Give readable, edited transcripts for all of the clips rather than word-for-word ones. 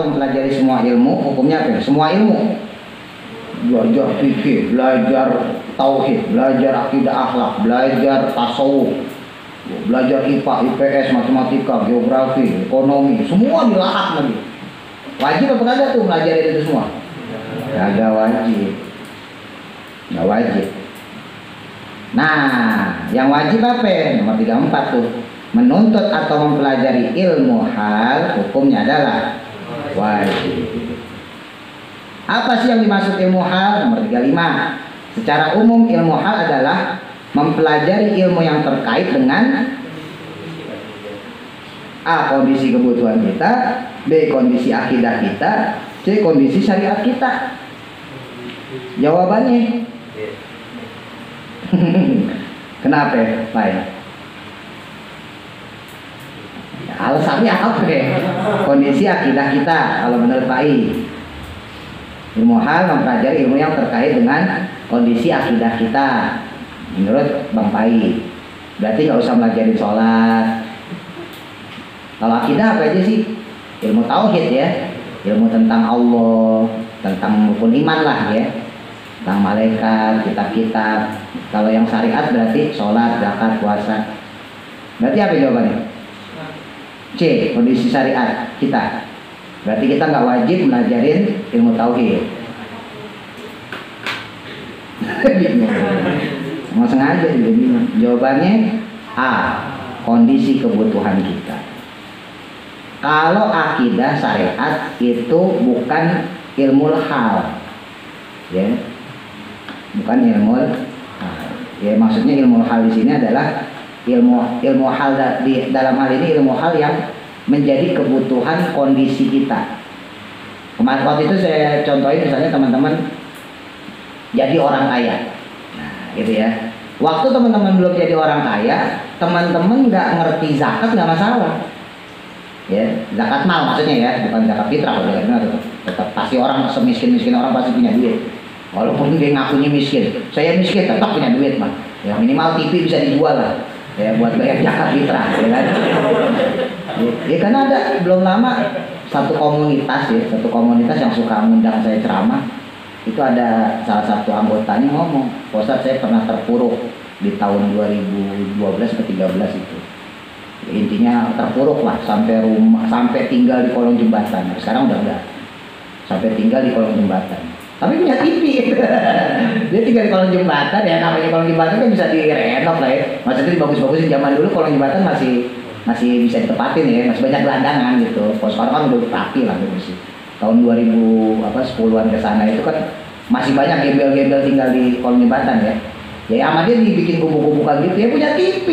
Mempelajari semua ilmu, hukumnya apa? Semua ilmu, belajar fikih, belajar tauhid, belajar akidah akhlak, belajar tasawuf, belajar IPA, IPS, matematika, geografi, ekonomi, semua dilahap lagi. Wajib apa kagak tuh mempelajari itu semua? Kagak wajib, nggak wajib. Nah, yang wajib apa? Nomor 34 tuh, menuntut atau mempelajari ilmu hal, hukumnya adalah wajib. Apa sih yang dimaksud ilmu hal? Nomor 35. Secara umum ilmu hal adalah mempelajari ilmu yang terkait dengan A. Kondisi kebutuhan kita, B. Kondisi akidah kita, C. Kondisi syariat kita. Jawabannya kenapa Pak? Alasannya apa ya? Kondisi akidah kita kalau menurut Pak I. Ilmu hal mempelajari ilmu yang terkait dengan kondisi akidah kita menurut Bang Pai. Berarti nggak usah mempelajari sholat. Kalau akidah apa aja sih? Ilmu tauhid ya, ilmu tentang Allah, tentang rukun iman lah ya, tentang malaikat, kitab-kitab. Kalau yang syariat berarti sholat, zakat, puasa. Berarti apa jawabannya? C. Kondisi syariat kita. Berarti kita nggak wajib melajarin ilmu tauhid. Mau sengaja juga bingung. Jawabannya A. Kondisi kebutuhan kita. Kalau akidah syariat itu bukan ilmu hal, ya, bukan ilmu hal. Ya, maksudnya ilmu hal di sini adalah ilmu hal di dalam hal ini ilmu hal yang menjadi kebutuhan kondisi kita. Kemarin waktu itu saya contohin misalnya teman-teman jadi orang kaya, nah gitu ya. Waktu teman-teman belum jadi orang kaya, teman-teman nggak ngerti zakat nggak masalah, ya, zakat mal maksudnya ya, bukan zakat fitrah. Tetap pasti orang semiskin orang pasti punya duit, walaupun dia ngakunya miskin. Saya miskin tetap punya duit mah, ya minimal TV bisa dijual lah. Ya buat bayar zakat fitrah, ya kan? Ya karena ada belum lama satu komunitas yang suka mengundang saya ceramah, itu ada salah satu anggotanya ngomong, Pak Ustadz saya pernah terpuruk di tahun 2012 ke 13 itu. Ya, intinya terpuruk lah sampai tinggal di kolong jembatan. Sekarang udah enggak. Sampai tinggal di kolong jembatan. Tapi punya TV. Dia tinggal di kolong jembatan ya, namanya kolong jembatan kan bisa direnov lah ya. Maksudnya dibagus-bagusin. Zaman dulu kolong jembatan masih bisa ditepatin ya, masih banyak gelandangan gitu. Kalau sekarang kan udah rapi lah gitu. Tahun 10-an ke sana itu kan masih banyak gembel-gembel tinggal di kolong jembatan ya. Ya sama dia dibikin gubuk-gubukan gitu ya, punya TV.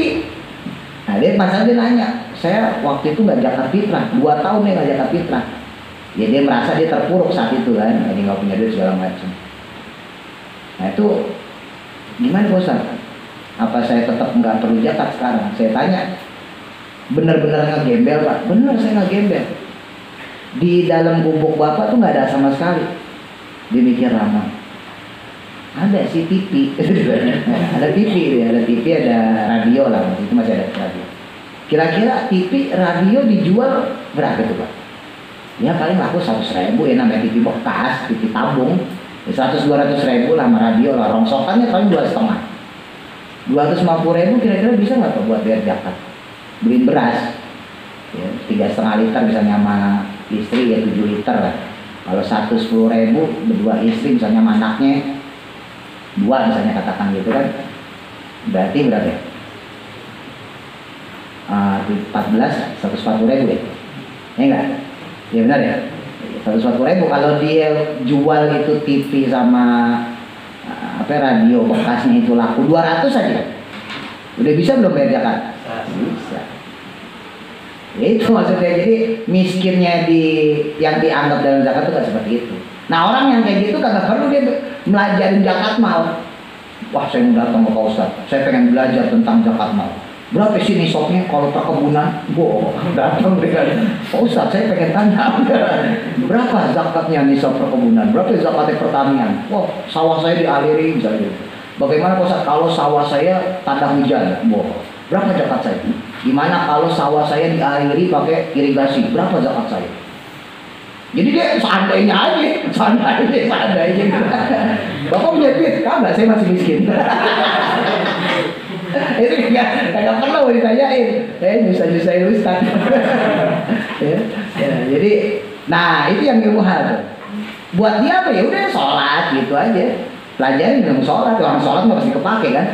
Nah dia nanya, saya waktu itu nggak zakat fitrah, 2 tahun ya nggak zakat fitrah. Ya dia merasa dia terpuruk saat itu kan, dia nggak punya duit segala macam. Nah itu gimana bosan? Apa saya tetap nggak perlu zakat sekarang? Saya tanya, bener-bener ngegembel Pak? Bener saya ngegembel. Di dalam gubuk bapak tuh nggak ada sama sekali. Dia mikir lama. Ada sih TV, ada TV, ada radio lah, itu masih ada radio. Kira-kira TV, radio dijual berapa tuh Pak? Ya paling laku 100.000 ya, namanya TV bekas, TV tabung, 100-200 ribu lah sama radio lah, rongsokannya paling 2,5. 250.000 kira-kira bisa nggak Pak buat bayar zakat? Beliin beras, ya, 3,5 liter misalnya sama istri ya 7 liter lah. Kalau 110.000 berdua istri misalnya sama anaknya 2 misalnya katakan gitu kan, berarti berapa ya? 140.000 ya? Ya enggak? Ya benar ya? 140.000. Kalau dia jual itu TV sama radio bekasnya itu laku 200 aja, udah bisa belum bayar zakat? Bisa. Itu maksudnya. Jadi miskinnya yang dianggap dalam zakat itu gak seperti itu. Nah orang yang kayak gitu kagak perlu dia melajarin zakat mal. Wah saya mau datang ke Pak Ustadz, saya pengen belajar tentang zakat mal. Berapa sih nisabnya kalau perkebunan? Datang dengan Pak Ustadz saya pengen tanya berapa zakatnya nisab perkebunan? Berapa zakatnya pertanian? Wah sawah saya dialiri misalnya. Bagaimana Pak Ustadz kalau sawah saya tanda hujan? Berapa zakat saya? Gimana kalau sawah saya dialiri pakai irigasi? Berapa zakat saya? Jadi dia seandainya aja. Bapak punya duit? Kagak, saya masih miskin. Itu kagak perlu ditanyain. Nyusahin Ustaz. Jadi, nah itu yang ilmu hal. Buat dia apa ya? Udah sholat gitu aja. Pelajarin ilmu sholat. Orang sholat nggak pasti kepake kan?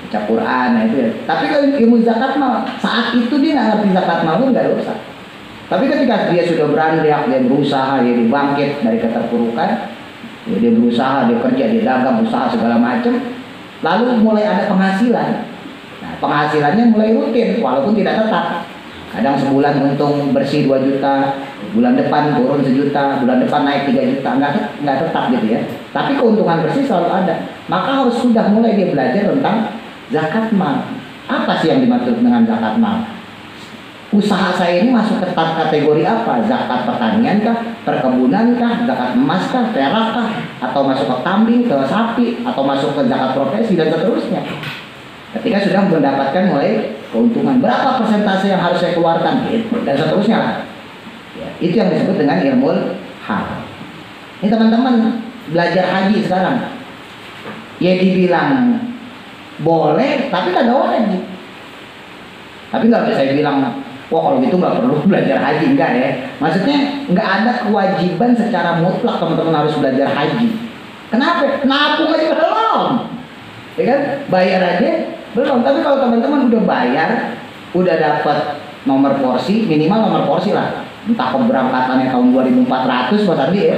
Baca Quran, nah itu ya. Tapi kalau ilmu zakat mah saat itu dia nggak ngerti zakat mal pun nggak dosa. Tapi ketika dia sudah beranjak, dia berusaha, dia bangkit dari keterpurukan, ya dia berusaha, dia kerja, dia dagang, usaha segala macam, lalu mulai ada penghasilan. Nah, penghasilannya mulai rutin, walaupun tidak tetap. Kadang sebulan untung bersih 2 juta, bulan depan turun 1 juta, bulan depan naik 3 juta, nggak tetap gitu ya. Tapi keuntungan bersih selalu ada. Maka harus sudah mulai dia belajar tentang zakat mal. Apa sih yang dimaksud dengan zakat mal? Usaha saya ini masuk ke kategori apa? Zakat pertanian kah? Perkebunan kah? Zakat emas kah? Perak kah? Atau masuk ke kambing, ke sapi? Atau masuk ke zakat profesi dan seterusnya? Ketika sudah mendapatkan mulai keuntungan, berapa persentase yang harus saya keluarkan? Dan seterusnya lah. Ya, itu yang disebut dengan ilmu hal. Ini teman-teman belajar haji sekarang. Ya dibilang boleh, tapi kagak wajib. Tapi nggak bisa saya bilang, wah kalau gitu nggak perlu belajar haji, enggak ya. Maksudnya nggak ada kewajiban secara mutlak teman-teman harus belajar haji. Kenapa? Nabung aja belum, ya kan? Bayar aja belum. Tapi kalau teman-teman udah bayar, udah dapat nomor porsi, minimal nomor porsi lah. Entah keberangkatannya tahun 2400 Mas Andi ya.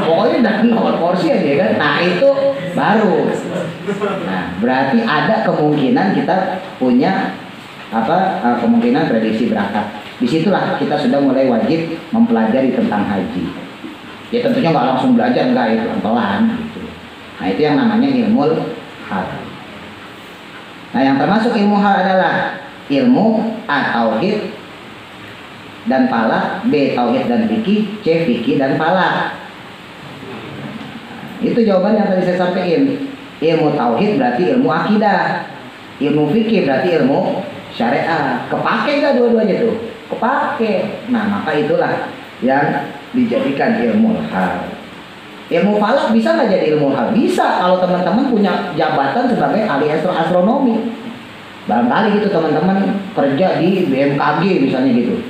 Pokoknya udah nomor porsi aja kan. Nah itu baru. Nah berarti ada kemungkinan kita punya kemungkinan prediksi berangkat. Disitulah kita sudah mulai wajib mempelajari tentang haji. Ya tentunya nggak langsung belajar, enggak ya, pelan-pelan gitu. Nah itu yang namanya ilmu hal. Nah yang termasuk ilmu hal adalah ilmu tauhid dan falak, B tauhid dan fikih, C fikih dan falak. Itu jawaban yang tadi saya sampaikan. Ilmu tauhid berarti ilmu akidah, ilmu fikih berarti ilmu syariah. Kepake gak dua-duanya tuh? Kepake. Nah maka itulah yang dijadikan ilmu hal. Ilmu falak bisa nggak jadi ilmu hal? Bisa kalau teman-teman punya jabatan sebagai ahli astronomi. Barangkali gitu teman-teman kerja di BMKG misalnya gitu.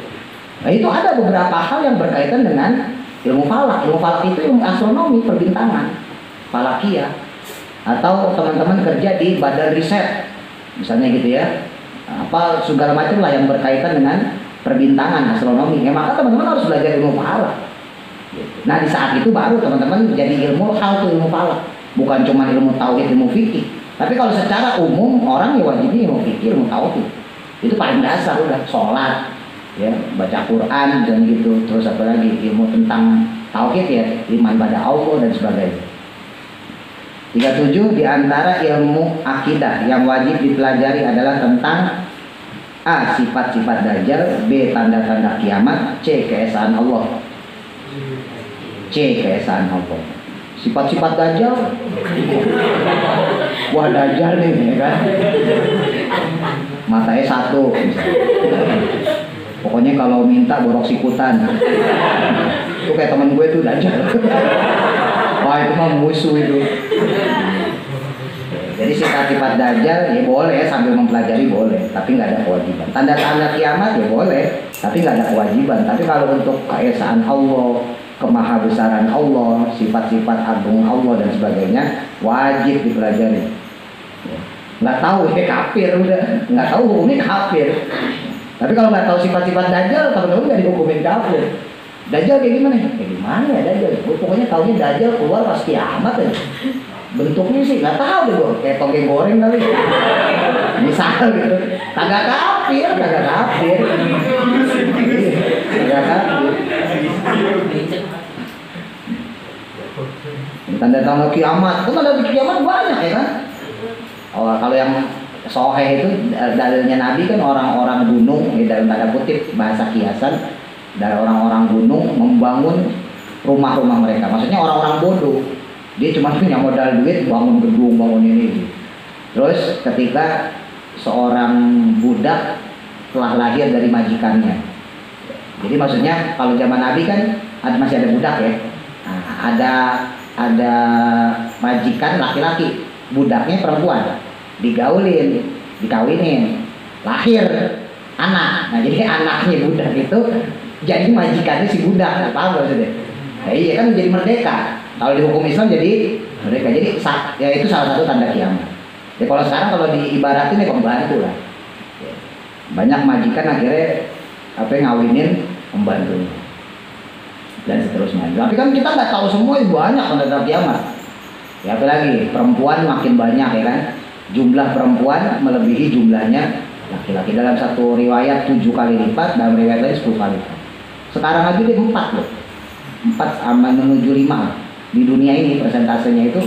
Nah itu ada beberapa hal yang berkaitan dengan ilmu falak. Ilmu falak itu ilmu astronomi, perbintangan, falakia. Atau teman-teman kerja di badan riset, misalnya gitu ya. Apa segala macam lah yang berkaitan dengan perbintangan, astronomi. Maka teman-teman harus belajar ilmu falak. Nah di saat itu baru teman-teman jadi ilmu hal tuh ilmu falak. Bukan cuma ilmu tauhid, ilmu fikih. Tapi kalau secara umum orang ya wajibnya ilmu fikih, ilmu tauhid. Itu paling dasar udah sholat. Ya, baca Quran dan gitu, terus apa lagi ilmu tentang tauhid ya, iman pada Allah dan sebagainya. 37 diantara ilmu akidah yang wajib dipelajari adalah tentang A. Sifat-sifat Dajjal, B. Tanda-tanda kiamat, C. Keesaan Allah. C. Keesaan Allah. Sifat-sifat Dajjal, wah Dajjal nih ya kan, matanya satu pokoknya kalau minta borok sikutan. Itu kayak teman gue tuh Dajjal. Wah itu mah musuh itu. Jadi sifat-sifat Dajjal ya boleh sambil mempelajari boleh, tapi nggak ada kewajiban. Tanda-tanda kiamat ya boleh, tapi nggak ada kewajiban. Tapi kalau untuk keesaan Allah, kemahabesaran Allah, sifat-sifat agung Allah dan sebagainya wajib dipelajari. Nggak tahu ya kafir udah, nggak tahu hukumnya kafir. Tapi kalau nggak tahu sifat-sifat Dajjal, teman-teman nggak dihukumin kafir. Dajjal kayak gimana? Kayak gimana ya Dajjal? Pokoknya tahunya Dajjal keluar pas kiamat aja. Bentuknya sih nggak tahu deh gue, kayak toge goreng kali. Misal gitu, kagak kafir. Tanda-tanda kiamat, kan ada kiamat banyak ya kan? Oh, kalau yang soheh itu dalilnya Nabi kan orang-orang gunung, dalam tanda kutip bahasa kiasan, dari orang-orang gunung membangun rumah-rumah mereka. Maksudnya orang-orang bodoh, dia cuma punya modal duit bangun gedung, bangun ini. Terus ketika seorang budak telah lahir dari majikannya, jadi maksudnya kalau zaman Nabi kan masih ada budak ya. Nah, ada majikan laki-laki, budaknya perempuan, digaulin, dikawinin, lahir anak. Nah jadi anaknya budak itu jadi majikannya si budak, apa maksudnya? Nah, iya kan menjadi merdeka. Kalau di hukum Islam jadi merdeka. Jadi ya itu salah satu tanda kiamat. Ya kalau sekarang kalau diibaratin ya pembantu lah. Banyak majikan akhirnya ngawinin pembantunya dan seterusnya. Tapi kan kita nggak tahu semua, banyak tanda kiamat. Ya apalagi perempuan makin banyak ya kan. Jumlah perempuan melebihi jumlahnya laki-laki. Dalam satu riwayat 7 kali lipat, dalam riwayat lain 10 kali lipat. Sekarang aja dia 4 loh. 4 sama menuju 5. Di dunia ini persentasenya itu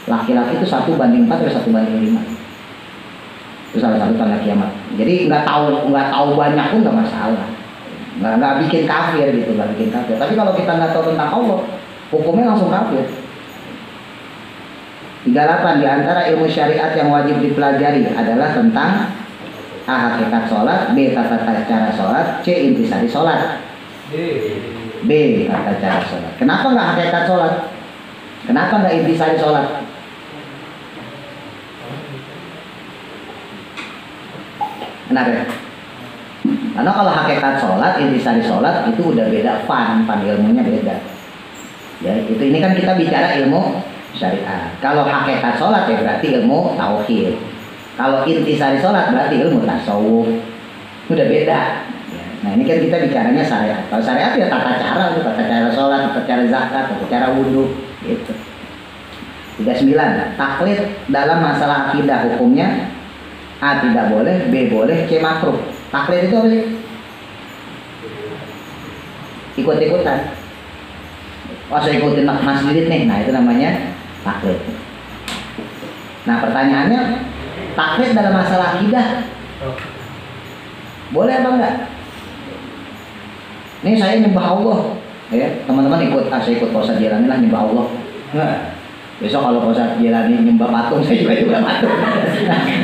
laki-laki itu 1 banding 4 atau 1 banding 5. Itu salah satu tanda kiamat. Jadi nggak tahu banyak pun nggak masalah. Nggak bikin kafir gitu, nggak bikin kafir. Tapi kalau kita nggak tahu tentang Allah, hukumnya langsung kafir. 38 di antara ilmu syariat yang wajib dipelajari adalah tentang A. Hakikat sholat, B. Tata cara sholat, C. Intisari sholat. B. Tata cara sholat. Kenapa nggak hakikat sholat? Kenapa nggak intisari sholat? Kenapa? Karena kalau hakikat sholat, intisari sholat itu udah beda, fan ilmunya beda. Ya ini kan kita bicara ilmu syariat. Kalau hakikat sholat ya berarti ilmu tauhid. Kalau intisari sholat berarti ilmu tasawuf. Udah beda. Nah ini kan kita bicaranya syariat. Kalau syariat ya tata cara sholat, tata cara zakat, tata cara wudhu gitu. 39. Taklid dalam masalah akidah hukumnya A. Tidak boleh, B. Boleh, C. Makruh. Taklid itu apa sih? Ikut-ikutan. Oh saya ikutin Mas Didit nih. Nah itu namanya taklid. Nah pertanyaannya, taklid dalam masalah akidah boleh apa enggak? Ini saya nyembah Allah, ya teman-teman ikut, saya ikut Ustaz Jelani lah nyembah Allah. Nah, besok kalau Ustaz Jelani nyembah patung, saya juga patung.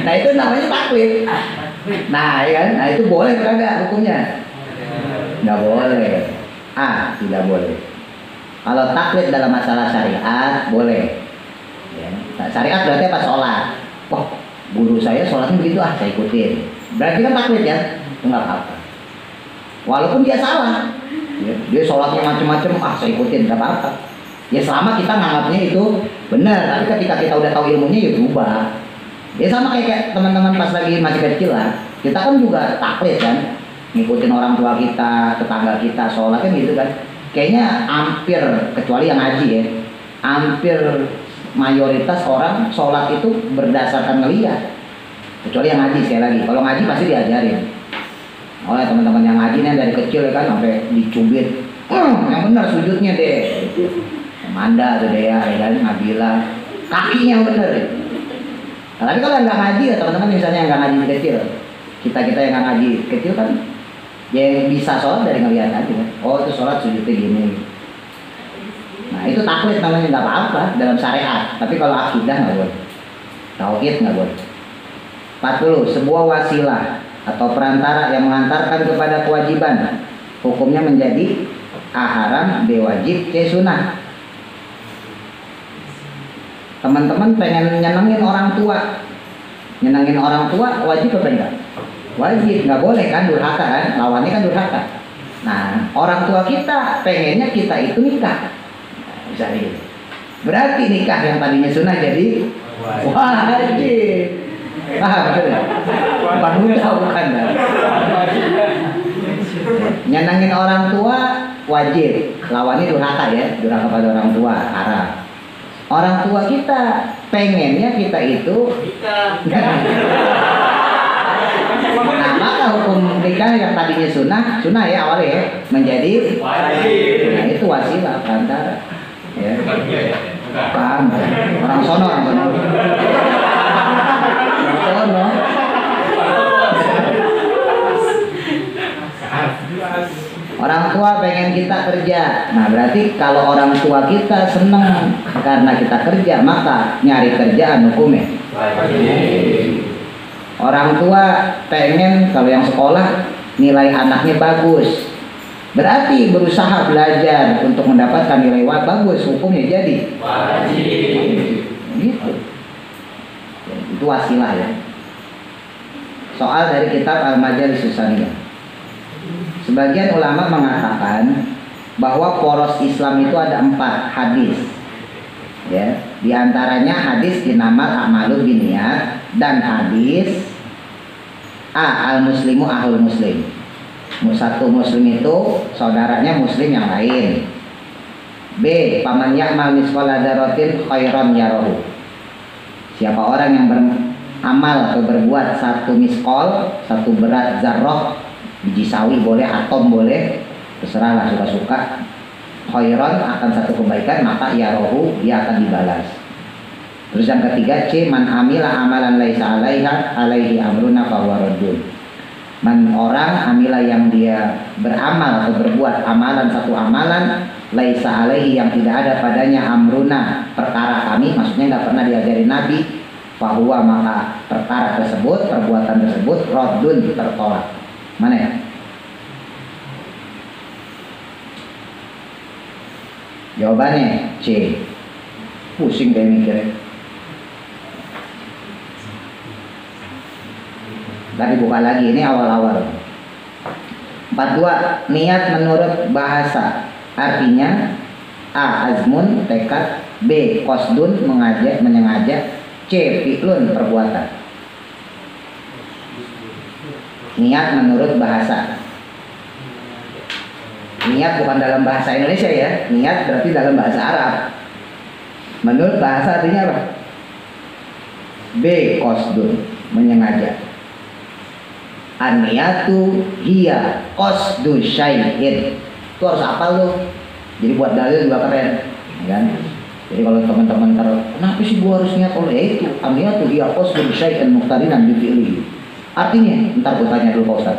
Nah itu namanya taklid. Nah ya kan, nah itu boleh atau enggak hukumnya? Nggak boleh. A. Tidak boleh. Kalau taklid dalam masalah syariat boleh. Ya. Syariat berarti apa? Sholat. Wah, guru saya sholatnya begitu, saya ikutin. Berarti kan taklid ya? Itu nggak apa-apa. Walaupun dia salah, ya, dia sholatnya macam-macam, saya ikutin, nggak apa-apa. Ya selama kita nganggapnya itu benar. Tapi ketika kita udah tahu ilmunya, ya berubah. Ya sama kayak teman-teman pas lagi masih kecil lah. Kita kan juga taklid kan, ngikutin orang tua kita, tetangga kita sholat kan gitu kan. Kayaknya hampir, kecuali yang ngaji ya, hampir mayoritas orang sholat itu berdasarkan ngeliat. Kecuali yang ngaji, sekali lagi, kalau ngaji pasti diajarin oleh teman-teman yang ngaji nih dari kecil ya kan, sampai dicubit, yang benar sujudnya deh, Manda tuh deh ya kan, Nabila, kakinya yang benar ya. Nah, tapi kalau yang nggak ngaji ya teman-teman, misalnya yang nggak ngaji kecil, kita yang nggak ngaji kecil kan, yang bisa sholat dari ngeliat aja kan. Oh itu sholat sujudnya gini. Nah itu taklid namanya, nggak apa-apa dalam syariat. Tapi kalau akidah nggak boleh, tauhid nggak boleh. 40. Sebuah wasilah atau perantara yang mengantarkan kepada kewajiban, hukumnya menjadi A. Haram, B. Wajib, C. Sunnah. Teman-teman pengen nyenengin orang tua, nyenengin orang tua wajib apa enggak? Wajib, nggak boleh kan, durhaka kan, lawannya kan durhaka. Nah orang tua kita pengennya kita itu nikah, bisa gitu. Berarti nikah yang tadinya sunnah jadi wajib. Betul ya? Bukan mudah, bukan. Nyenengin orang tua wajib, lawannya durhaka ya, durhaka pada orang tua haram. Orang tua kita pengennya kita itu Nah, maka hukum nikah yang tadinya sunnah ya awalnya ya, menjadi wajib. Nah, itu wasilah perantara. Ya. Bukan. Orang sono. Orang tua pengen kita kerja. Nah, berarti kalau orang tua kita senang karena kita kerja, maka nyari kerjaan hukumnya. Orang tua pengen kalau yang sekolah nilai anaknya bagus. Berarti berusaha belajar untuk mendapatkan nilai bagus, hukumnya jadi wajib. Gitu. Itu wasilah ya. Soal dari kitab Al-Majalis Susaniyah. Sebagian ulama mengatakan bahwa poros Islam itu ada 4 hadis. Ya, di antaranya hadis innamal a'malu binniyat dan hadis al-muslimu ahul muslim. Satu muslim itu saudaranya muslim yang lain. B, paman ya'mal misqala dzarratin khairan yarahu. Siapa orang yang beramal atau berbuat satu miskol, satu berat zarrah, biji sawi boleh, atom boleh, terserahlah suka-suka, khairan akan satu kebaikan, maka yarahu dia akan dibalas. Terus yang ketiga C, man amila amalan laisa alaihi amruna fahuwa raddun. Man orang amila yang dia beramal atau berbuat amalan satu amalan laisa alaihi yang tidak ada padanya amruna perkara kami, maksudnya nggak pernah diajari Nabi, fahuwa maka perkara tersebut, perbuatan tersebut raddun tertolak. Mana ya? Jawabannya C. Pusing kayak mikirnya. Tadi buka lagi, ini awal-awal. 42, niat menurut bahasa. Artinya A, azmun, tekad. B, qasdun, mengajak, menyengaja. C, fi'lun, perbuatan. Niat menurut bahasa. Niat bukan dalam bahasa Indonesia ya. Niat berarti dalam bahasa Arab. Menurut bahasa artinya apa? B, qasdun, menyengaja. An-niyatu hiya qasdu syai'in. Itu harus hafal tuh. Jadi buat dalil juga keren, kan? Jadi kalau teman-teman kenapa sih gua harus niat? Ya itu, an-niyatu hiya qasdu syai'in muqtarinan bi fi'lihi. Artinya, ntar gua tanya dulu Pak Ustaz.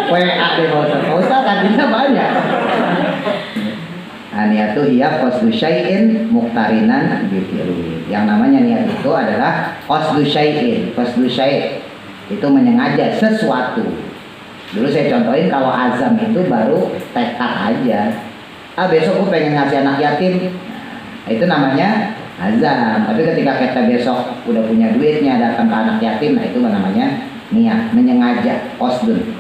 WA deh Pak Ustaz. Pak Ustaz artinya banyak. Niatu hiya qasdu syai'in muqtarinan bi fi'lihi. Yang namanya niat itu adalah qasdu syai'in. Qasdu syai' itu menyengaja sesuatu. Dulu saya contohin kalau azam itu baru tekad aja. Besok gue pengen ngasih anak yatim. Itu namanya azam. Tapi ketika kita besok udah punya duitnya datang ke anak yatim, nah itu namanya niat, menyengaja, qasdun.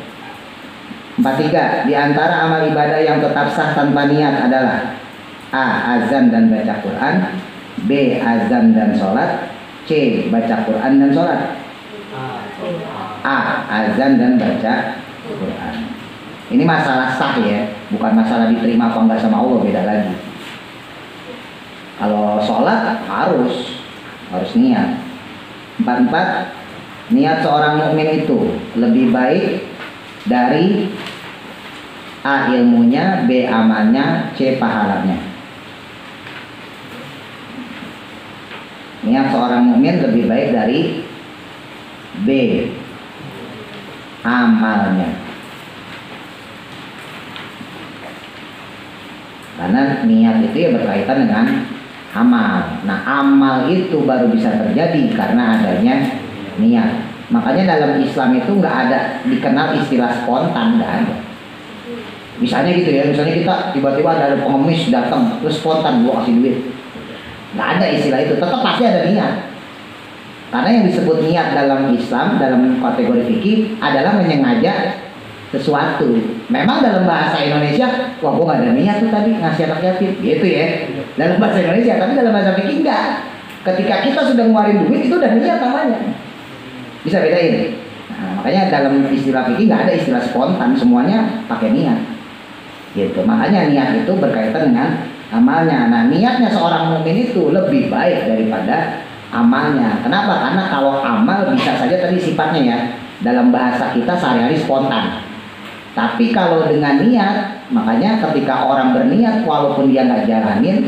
43, di antara amal ibadah yang tetap sah tanpa niat adalah A, azan dan baca Quran. B, azan dan sholat. C, baca Quran dan sholat. A, azan dan baca Quran. Ini masalah sah ya, bukan masalah diterima apa enggak sama Allah, beda lagi. Kalau sholat harus niat. 44, niat seorang mukmin itu lebih baik dari A, ilmunya, B, amalnya, C, pahalanya. Niat seorang mukmin lebih baik dari B, amalnya. Karena niat itu ya berkaitan dengan amal. Nah, amal itu baru bisa terjadi karena adanya niat. Makanya dalam Islam itu nggak ada dikenal istilah spontan, nggak ada. Misalnya gitu ya, misalnya kita tiba-tiba ada pengemis datang terus spontan gua kasih duit. Nggak ada istilah itu, tetap pasti ada niat. Karena yang disebut niat dalam Islam, dalam kategori fikih adalah menyengaja sesuatu. Memang dalam bahasa Indonesia, wah gua nggak ada niat tuh tadi ngasih anak yatim, gitu ya. Dalam bahasa Indonesia, tapi dalam bahasa fikih enggak. Ketika kita sudah ngeluarin duit itu udah niat namanya. Bisa bedain. Nah, makanya dalam istilah fikih nggak ada istilah spontan, semuanya pakai niat. Gitu. Makanya niat itu berkaitan dengan amalnya. Nah, niatnya seorang mukmin itu lebih baik daripada amalnya. Kenapa? Karena kalau amal bisa saja tadi sifatnya ya, dalam bahasa kita sehari-hari spontan. Tapi kalau dengan niat, makanya ketika orang berniat walaupun dia nggak jalanin,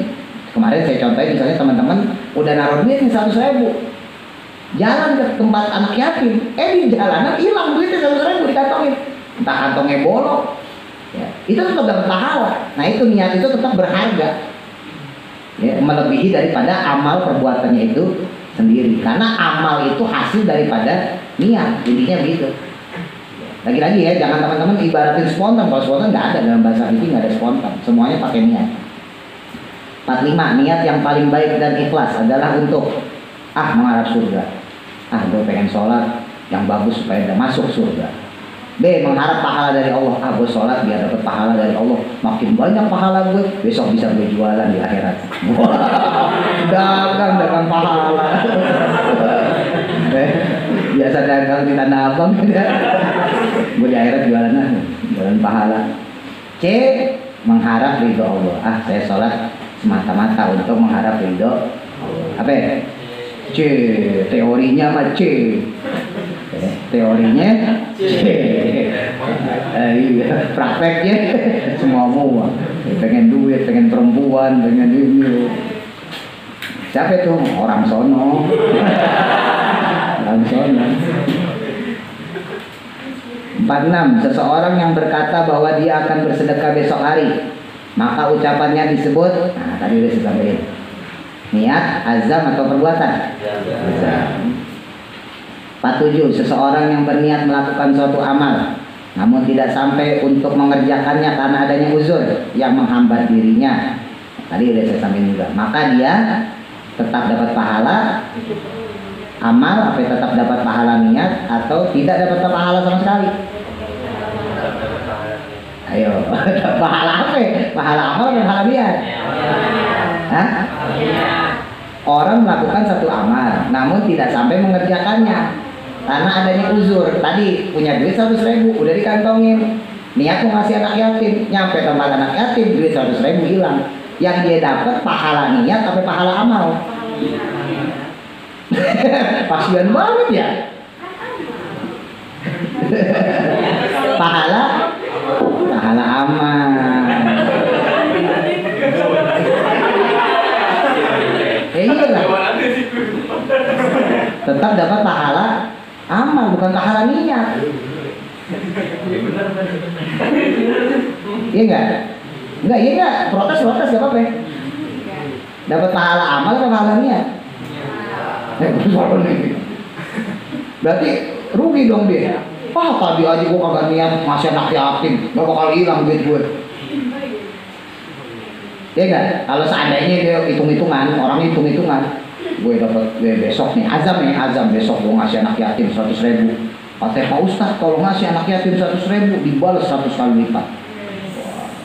kemarin saya contohin misalnya teman-teman udah naruh duit nih 100.000, jalan ke tempat anak yatim, di jalanan hilang duitnya 100.000 dikantongin, entah kantongnya bolong, ya, itu tetap dapat pahala. Nah itu niat itu tetap berharga, ya, melebihi daripada amal perbuatannya itu sendiri, karena amal itu hasil daripada niat, intinya begitu. Lagi-lagi ya, jangan teman-teman ibaratin spontan. Kalau spontan nggak ada dalam bahasa fikih, nggak ada spontan, semuanya pakai niat. 45, niat yang paling baik dan ikhlas adalah untuk mengharap surga. Gue pengen sholat yang bagus supaya masuk surga. B, mengharap pahala dari Allah. Gue sholat biar dapat pahala dari Allah. Makin banyak pahala gue, besok bisa gue jualan di akhirat. Dagang pahala. Biasa dagang di Tanah Abang. Gue di akhirat jualan pahala. C, mengharap ridho Allah. Saya sholat semata-mata untuk mengharap ridho. Apa ya? C, teorinya mah C. Teorinya C. Prakteknya semua. Pengen duit, pengen perempuan, pengen ini. Siapa itu? Orang sono. Orang sono. 46, seseorang yang berkata bahwa dia akan bersedekah besok hari, maka ucapannya disebut, tadi udah disampaikan, niat, azam atau perbuatan? Azam. 47, seseorang yang berniat melakukan suatu amal namun tidak sampai untuk mengerjakannya karena adanya uzur yang menghambat dirinya, tadi udah saya sampaikan juga, maka dia tetap dapat pahala amal, tetap dapat pahala niat, atau tidak dapat pahala sama sekali. Ayo, pahala apa? Pahala amal atau pahala niat? Orang melakukan satu amal namun tidak sampai mengerjakannya karena adanya uzur. Tadi punya duit 100.000 udah dikantongin, niat mau ngasih anak yatim, nyampe tempat anak yatim duit 100.000 hilang. Yang dia dapat pahala niat atau pahala amal? Kasian banget ya. pahala amal. Iya lah. Tetap dapat pahala amal, bukan pahala niat. Iya enggak? Enggak, iya enggak? Protes enggak apa-apa. Dapat pahala amal atau pahala niat? Berarti rugi dong dia. Tadi aja gue kagak niat ngasih anak yatim, gak bakal hilang duit gue. Ya enggak? Kalau seandainya dia hitung-hitungan, orang hitung-hitungan, gue dapat besok nih azam besok gue ngasih anak yatim 100.000. Kata Pak Ustadz, kalau ngasih anak yatim 100.000 dibalas 100 kali lipat.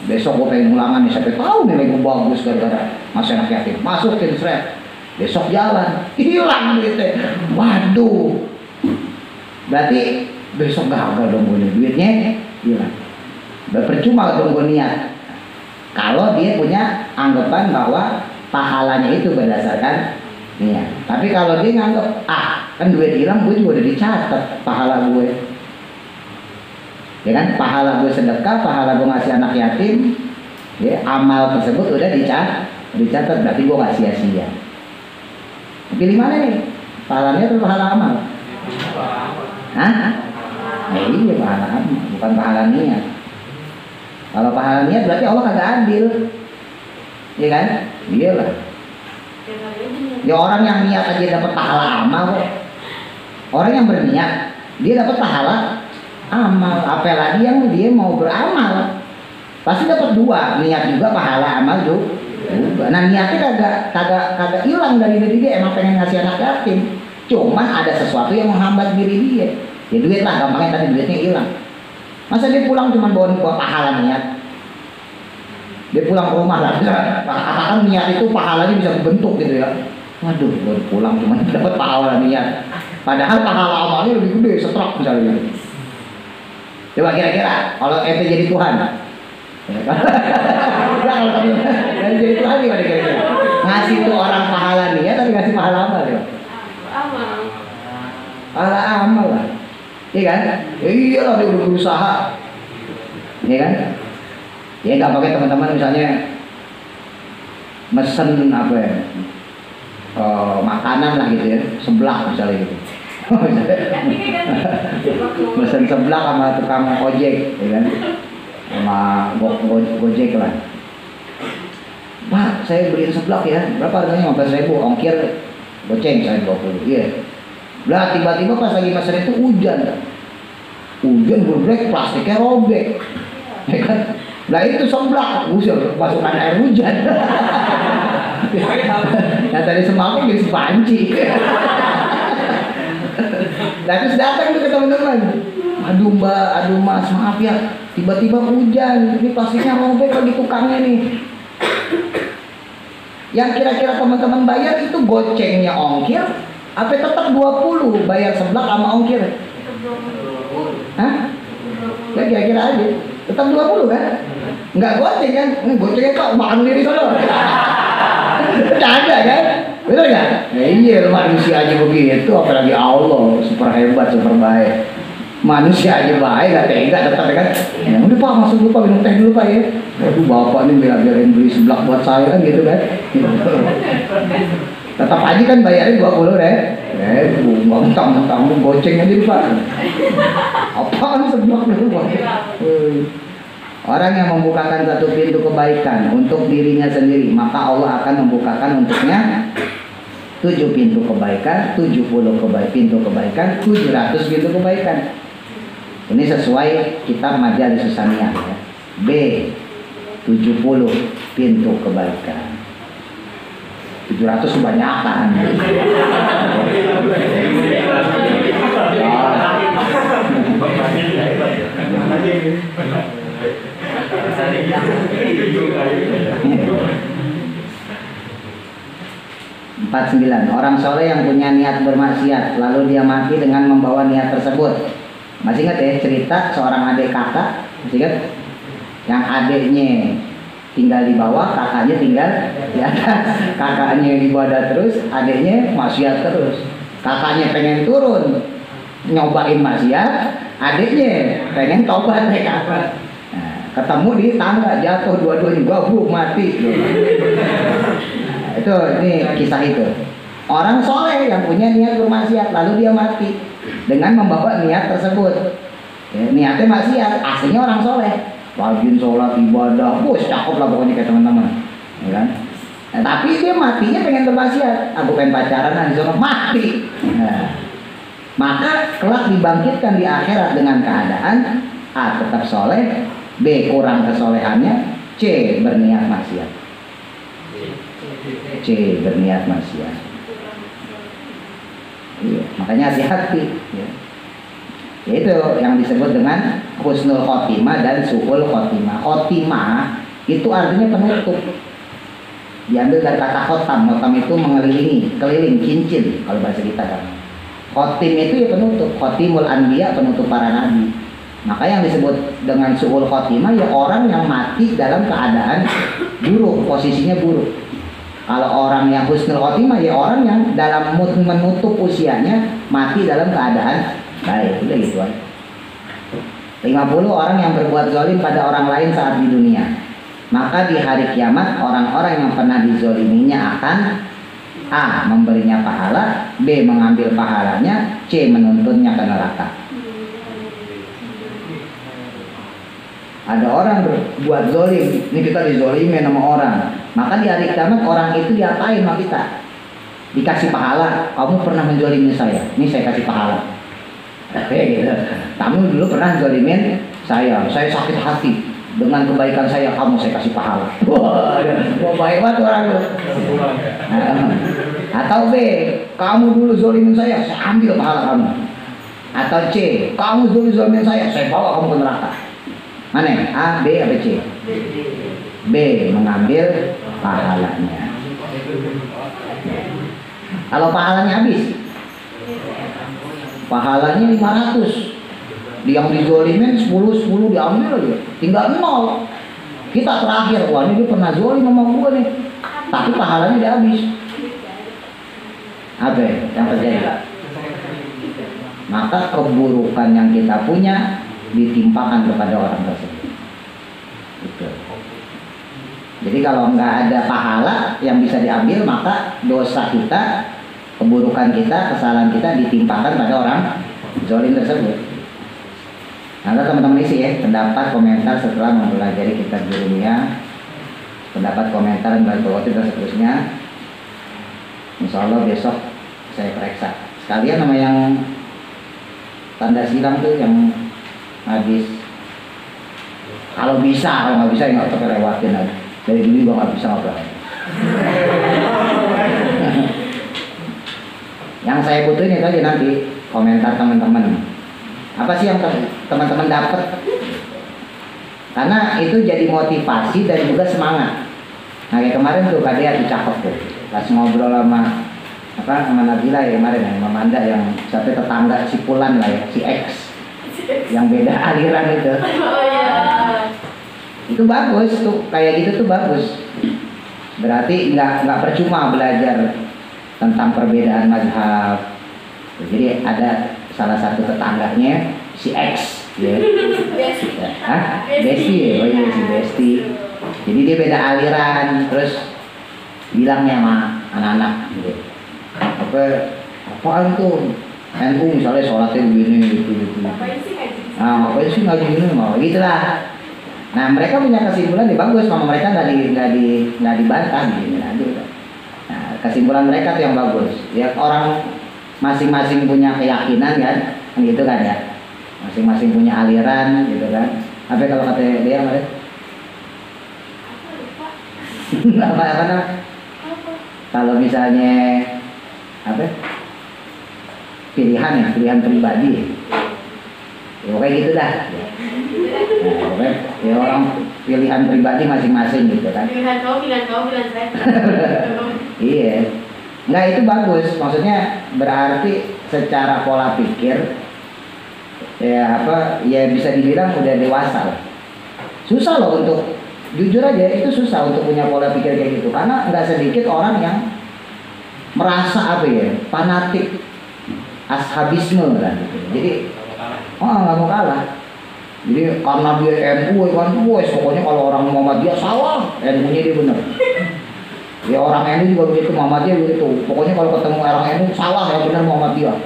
Besok gue pengen ulangan nih, siapa tahu nilai gue bagus gara-gara ngasih anak yatim. Masukin seret. Besok jalan, hilang duitnya. Waduh. Berarti besok gagal dong gue, duitnya hilang. Percuma dong gue niat. Kalau dia punya anggapan bahwa pahalanya itu berdasarkan niat. Tapi kalau dia nganggap, kan duit hilang, gue juga udah dicatat pahala gue. Ya kan, pahala gue sedekah, pahala gue ngasih anak yatim, ya, amal tersebut udah dicatat, berarti gue gak sia-sia. Pilih mana nih? Pahalanya atau pahala amal? Iya, pahala amal, bukan pahala niat. Kalau pahala niat berarti Allah kagak adil. Iya kan? Iyalah. Ya orang yang niat aja dapat pahala amal kok. Orang yang berniat dia dapat pahala amal. Apalagi yang dia mau beramal, pasti dapat dua, niat juga pahala amal juga. Nah niatnya kagak hilang dari diri dia, emang pengen ngasih anak yatim. Cuman ada sesuatu yang menghambat diri dia. Ya duit lah, gampangnya tadi duitnya hilang. Masa dia pulang cuma bawa pahala niat? Dia pulang ke rumah lah, katakan niat itu pahalanya bisa dibentuk gitu ya. Waduh, baru pulang cuma dapat pahala niat. Padahal pahala amalnya lebih gede, setruk misalnya gitu. Coba kira-kira kalau ente jadi Tuhan, kalau jadi Tuhan gimana kira-kira? Ngasih tuh orang pahala niat tapi ngasih pahala amal ya? Ala amal lah. Iya kan? Iya lah, dia udah berusaha. Iya kan? Ya nggak pakai teman-teman misalnya mesen apa ya, makanan lah gitu ya, seblak misalnya gitu. Mesen seblak sama tukang ojek, ya kan? Sama gojek lah. Pak, saya beliin seblak ya, berapa harganya? 15.000, ongkir goceng saya 20. Iya. Lah tiba-tiba pas lagi mesen itu hujan berbrek, plastiknya robek, ya kan? Lah itu seblak, masukkan air hujan. Nah tadi semakin jadi sepanci. Nah terus datang tuh ke teman-teman, aduh mbak, aduh mas, maaf ya, tiba-tiba hujan, ini plastiknya robek lagi tukangnya nih. Yang kira-kira teman-teman bayar itu gocengnya ongkir, apa tetap 20 bayar seblak sama ongkir? Hah? Ya kira-kira aja, tetap 20 kan? Enggak goceng kan? Gocengnya kok makan diri sono. Tidak ada kan? Betul nggak? Iya, manusia aja begitu, apalagi Allah, super hebat, super baik. Manusia aja baik, gak tega tetap kan? Ya udah pak, masuk dulu pak, minum teh dulu pak ya. Aduh bapak nih biarin beli seblak buat saya kan gitu kan? Tetap aja kan bayarin 20 deh. Nggak mentang-mentang goceng aja pak. Apaan seblak dulu pak? Orang yang membukakan satu pintu kebaikan untuk dirinya sendiri, maka Allah akan membukakan untuknya 7 pintu kebaikan, 70 pintu kebaikan, 700 pintu kebaikan. Ini sesuai kitab Majalis Susaniyah ya. B 70 pintu kebaikan. 700 kebanyakan. Empat 9. Orang soleh yang punya niat bermaksiat lalu dia mati dengan membawa niat tersebut. Masih ingat ya cerita seorang adik kakak? Masih ingat? Yang adiknya tinggal di bawah, kakaknya tinggal di atas. Kakaknya ibadah terus, adiknya maksiat terus. Kakaknya pengen turun nyobain maksiat, adiknya pengen tobat mereka. Ketemu di tangga, jatuh dua-duanya, gabung mati. Itu ini kisah itu. Orang soleh yang punya niat bermaksiat lalu dia mati dengan membawa niat tersebut. Ya, niatnya maksiat, aslinya orang soleh, rajin sholat ibadah, bos cakep lah pokoknya kayak teman-teman, ya kan? Nah, tapi dia matinya pengen bermaksiat, aku pengen pacaran, di sana mati. Nah, maka kelak dibangkitkan di akhirat dengan keadaan A tetap soleh, B kurang kesolehannya, C berniat maksiat. C berniat maksiat. Iya, makanya hati-hati. Ya. Itu yang disebut dengan husnul khotimah dan su'ul khotimah. Khotimah itu artinya penutup. Diambil dari kata khotam. Khotam itu mengelilingi, keliling, cincin kalau bahasa kita kan. Khotim itu ya penutup. Khotimul anbiya, penutup para nabi. Maka yang disebut dengan su'ul khotimah ya orang yang mati dalam keadaan buruk, posisinya buruk. Kalau orang yang husnul khotimah ya orang yang dalam menutup usianya mati dalam keadaan baik. Udah gitu aja. 50 orang yang berbuat zalim pada orang lain saat di dunia. Maka di hari kiamat orang-orang yang pernah dizoliminya akan A. memberinya pahala, B. mengambil pahalanya, C. menuntunnya ke neraka. Ada orang berbuat zolim, ini kita dizolimin sama orang. Maka di hari kiamat orang itu diapain sama kita? Dikasih pahala. Kamu pernah menzolimi saya, ini saya kasih pahala. Gitu. Kamu dulu pernah zolimin saya sakit hati. Dengan kebaikan saya, kamu saya kasih pahala. Wah, baik banget orang itu. Atau B, kamu dulu zolimin saya ambil pahala kamu. Atau C, kamu dulu zolimin saya bawa kamu ke neraka. Mana? A, B, atau C? B, mengambil pahalanya. Kalau pahalanya habis, pahalanya 500. Yang dizolimin 10 diambil aja, tinggal 0. Kita terakhir, wah ini dia pernah zolim sama gue nih, tapi pahalanya udah habis. Apa yang terjadi? maka keburukan yang kita punya ditimpakan kepada orang tersebut. Gitu. Jadi kalau nggak ada pahala yang bisa diambil, maka dosa kita, keburukan kita, kesalahan kita ditimpakan pada orang zalim tersebut. Nah, teman-teman isi ya pendapat komentar setelah mempelajari kitab Jurumiyah, pendapat komentar dan dan seterusnya. Insya Allah besok saya periksa sekalian nama yang tanda silang tuh yang habis. Kalau nggak bisa ya nggak usah lewatin aja. Dari dulu juga nggak bisa ngobrol. Yang saya butuhin itu aja nanti komentar teman-teman. Apa sih yang teman-teman dapat? Karena itu jadi motivasi dan juga semangat. Nah kayak kemarin tuh Kadea tuh cakep tuh. Pas ngobrol sama Nabila ya kemarin ya, sama Manda yang sampai tetangga si Pulan lah ya, si X yang beda aliran itu. Oh iya. Itu bagus tuh, kayak gitu tuh bagus. Berarti nggak percuma belajar tentang perbedaan mazhab. Jadi ada salah satu tetangganya si X, ya. Besti ya, oh iya si Besti. Jadi dia beda aliran, terus bilangnya sama anak-anak gitu. Apaan tuh? NU misalnya sholatnya begini gitu. Ngapain sih ngaji gini mau gitulah. Nah mereka punya kesimpulan bagus, sama mereka nggak dibantah gitu. Nah kesimpulan mereka tuh yang bagus. Ya orang masing-masing punya keyakinan kan gitu kan ya. Masing-masing punya aliran gitu kan. Apa kalau kata dia kemarin? apa? Kalau misalnya apa? Pilihan pribadi. Ya pokoknya gitu dah. Nah, pokoknya ya orang pilihan pribadi masing-masing gitu kan. Pilihan kau, pilihan saya. Iya. Nggak itu bagus. Maksudnya berarti secara pola pikir ya bisa dibilang udah dewasa lah. Susah loh untuk jujur aja itu susah untuk punya pola pikir kayak gitu karena nggak sedikit orang yang merasa fanatik ashabisme lah gitu. Jadi nggak mau kalah. Jadi karena dia NU kan pokoknya kalau orang Muhammadiyah salah, NU-nya dia benar. Ya orang NU juga begitu, Muhammadiyah begitu. Pokoknya kalau ketemu orang NU salah, yang benar Muhammadiyah.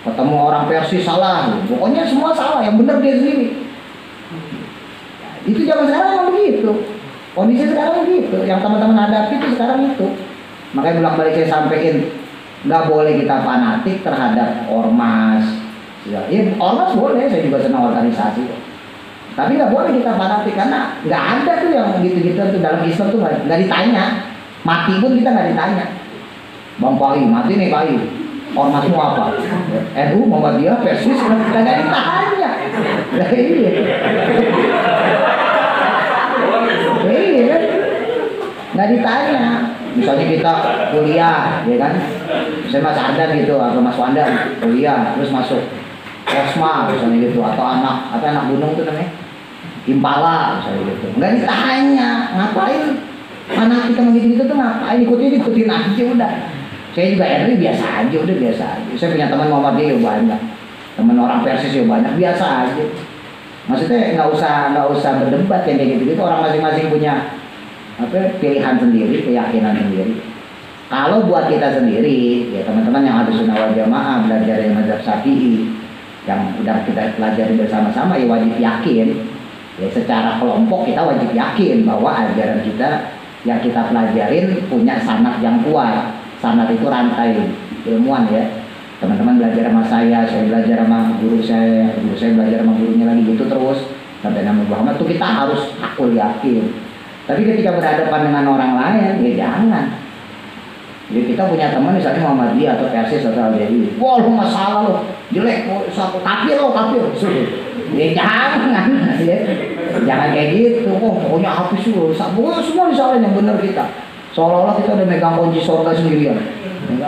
Ketemu orang Persis salah, pokoknya semua salah, yang benar dia sendiri. Itu zaman sekarang emang begitu. Kondisi sekarang begitu. Yang teman-teman hadapi itu sekarang itu. Makanya bolak-balik saya sampaikan, nggak boleh kita fanatik terhadap ormas. Ya, ormas boleh, saya juga senang organisasi. Tapi nggak boleh kita fanatik karena nggak ada tuh yang gitu-gitu tuh dalam Islam tuh nggak ditanya. Mati pun kita nggak ditanya. Bang Pai, mati nih Pai. Ormasmu apa? NU, Muhammadiyah, Persis, nggak ditanya. Nah, iya. Iya kan? Nggak ditanya. Misalnya kita kuliah, ya kan? Saya Mas Ardan gitu, atau Mas Wanda kuliah, terus masuk Osma misalnya gitu, atau anak gunung tuh namanya Impala misalnya gitu. Nggak ditanya, ngapain? Mana kita begitu tuh ngapain? Ikutin aja udah. Saya juga RI biasa aja, udah biasa aja. Saya punya teman Muhammadiyah ya banyak, teman orang Persis ya banyak, biasa aja. Maksudnya nggak usah berdebat yang kayak gitu. Orang masing-masing punya pilihan sendiri, keyakinan sendiri. Kalau buat kita sendiri, ya teman-teman yang harus sunnah wal jamaah belajar dari mazhab Syafi'i, yang udah kita pelajari bersama-sama, ya wajib yakin. Ya secara kelompok kita wajib yakin bahwa ajaran kita yang kita pelajarin punya sanad yang kuat. Sanad itu rantai ilmuwan ya. Teman-teman belajar sama saya belajar sama guru saya belajar sama gurunya lagi gitu terus sampai Nabi Muhammad tuh kita harus akul yakin. Tapi ketika berhadapan dengan orang lain ya jangan. Jadi kita punya teman misalnya Muhammadiyah atau Persis atau Al-Jari. Wah lu masalah lo jelek, kafir. Ya jangan ya. Jangan kayak gitu. Pokoknya habis lo. Pokoknya semua disalahin yang benar kita. Seolah-olah kita udah megang kunci surga sendirian.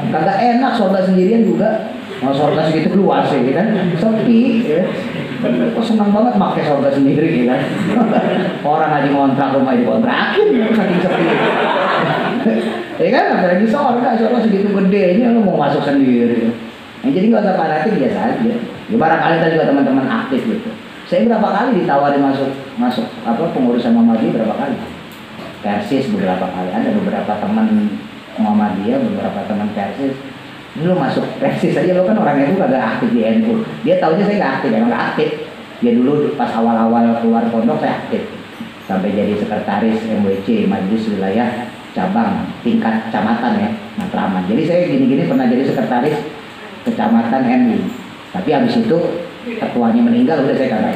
Kagak enak surga sendirian juga. Mau surga segitu luas ya kan, sepi ya. Kok senang banget pakai surga sendiri ya kan. Orang aja ngontrak rumah dikontrakin saking sepi. Ya kan, apalagi surga segitu gedenya lu mau masuk sendiri. Jadi nggak usah fanatik, biasa aja. Ya barangkali tadi juga teman-teman aktif gitu. Saya berapa kali ditawarin masuk pengurusan Muhammadiyah berapa kali. Persis beberapa kali, ada beberapa teman Muhammadiyah, beberapa teman Persis. Lu masuk Persis aja, lo kan orangnya itu kagak aktif di NU. Dia taunya saya nggak aktif, emang nggak aktif. Dia dulu pas awal-awal keluar pondok saya aktif, sampai jadi sekretaris MWC Majelis Wilayah Cabang tingkat kecamatan ya, Matraman. Jadi saya gini-gini pernah jadi sekretaris kecamatan NU. Tapi habis itu ketuanya meninggal, udah saya kagak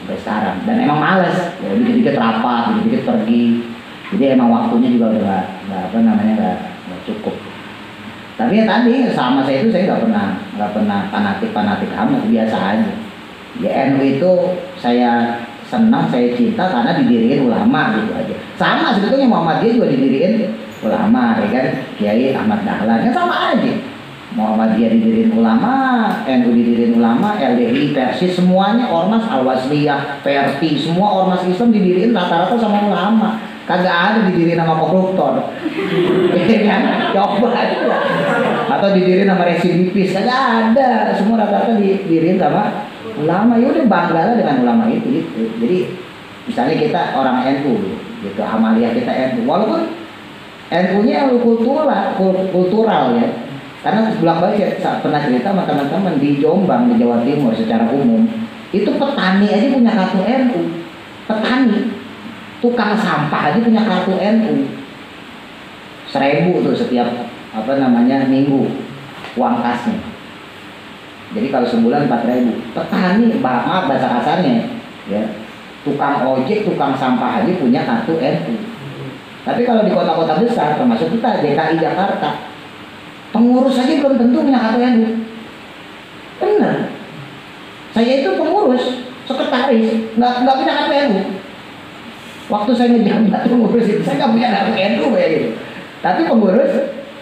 sampai sekarang. Dan emang males, ya, dikit-dikit rapat, dikit-dikit pergi. Jadi emang waktunya juga udah nggak cukup. Tapi ya tadi sama saya itu saya nggak pernah fanatik amat, biasa aja. Ya NU itu saya senang, saya cinta karena didiriin ulama gitu aja. Sama sebetulnya Muhammadiyah juga didiriin ulama, ya kan? Kiai Ahmad Dahlan, kan sama aja. Muhammadiyah didiriin ulama, NU didiriin ulama, LDI, Persis, semuanya ormas, Al-Wasliyah, PRT, semua ormas Islam didiriin rata-rata sama ulama. Kagak ada didiriin sama koruptor. Iya kan? Coba aja. Atau didiriin sama residivis, kagak ada. Semua rata-rata didiriin sama ulama. Ya udah banggalah dengan ulama itu gitu. Jadi misalnya kita orang NU gitu, amaliyah kita NU, walaupun NU-nya kultural ya. Karena bolak-balik saya pernah cerita sama teman-teman di Jombang, di Jawa Timur secara umum, itu petani aja punya kartu NU. Petani, tukang sampah aja punya kartu NU. 1.000 tuh setiap minggu uang kasnya. Jadi kalau sebulan 4.000. Petani, maaf bahasa kasarnya, ya, tukang ojek, tukang sampah aja punya kartu NU. Tapi kalau di kota-kota besar, termasuk kita DKI Jakarta, pengurus aja belum tentu punya kartu NU. Benar. Saya itu pengurus, sekretaris, nggak punya kartu NU. Waktu saya ngejabat pengurus itu, saya nggak punya kartu NU kayak gitu. Tapi pengurus,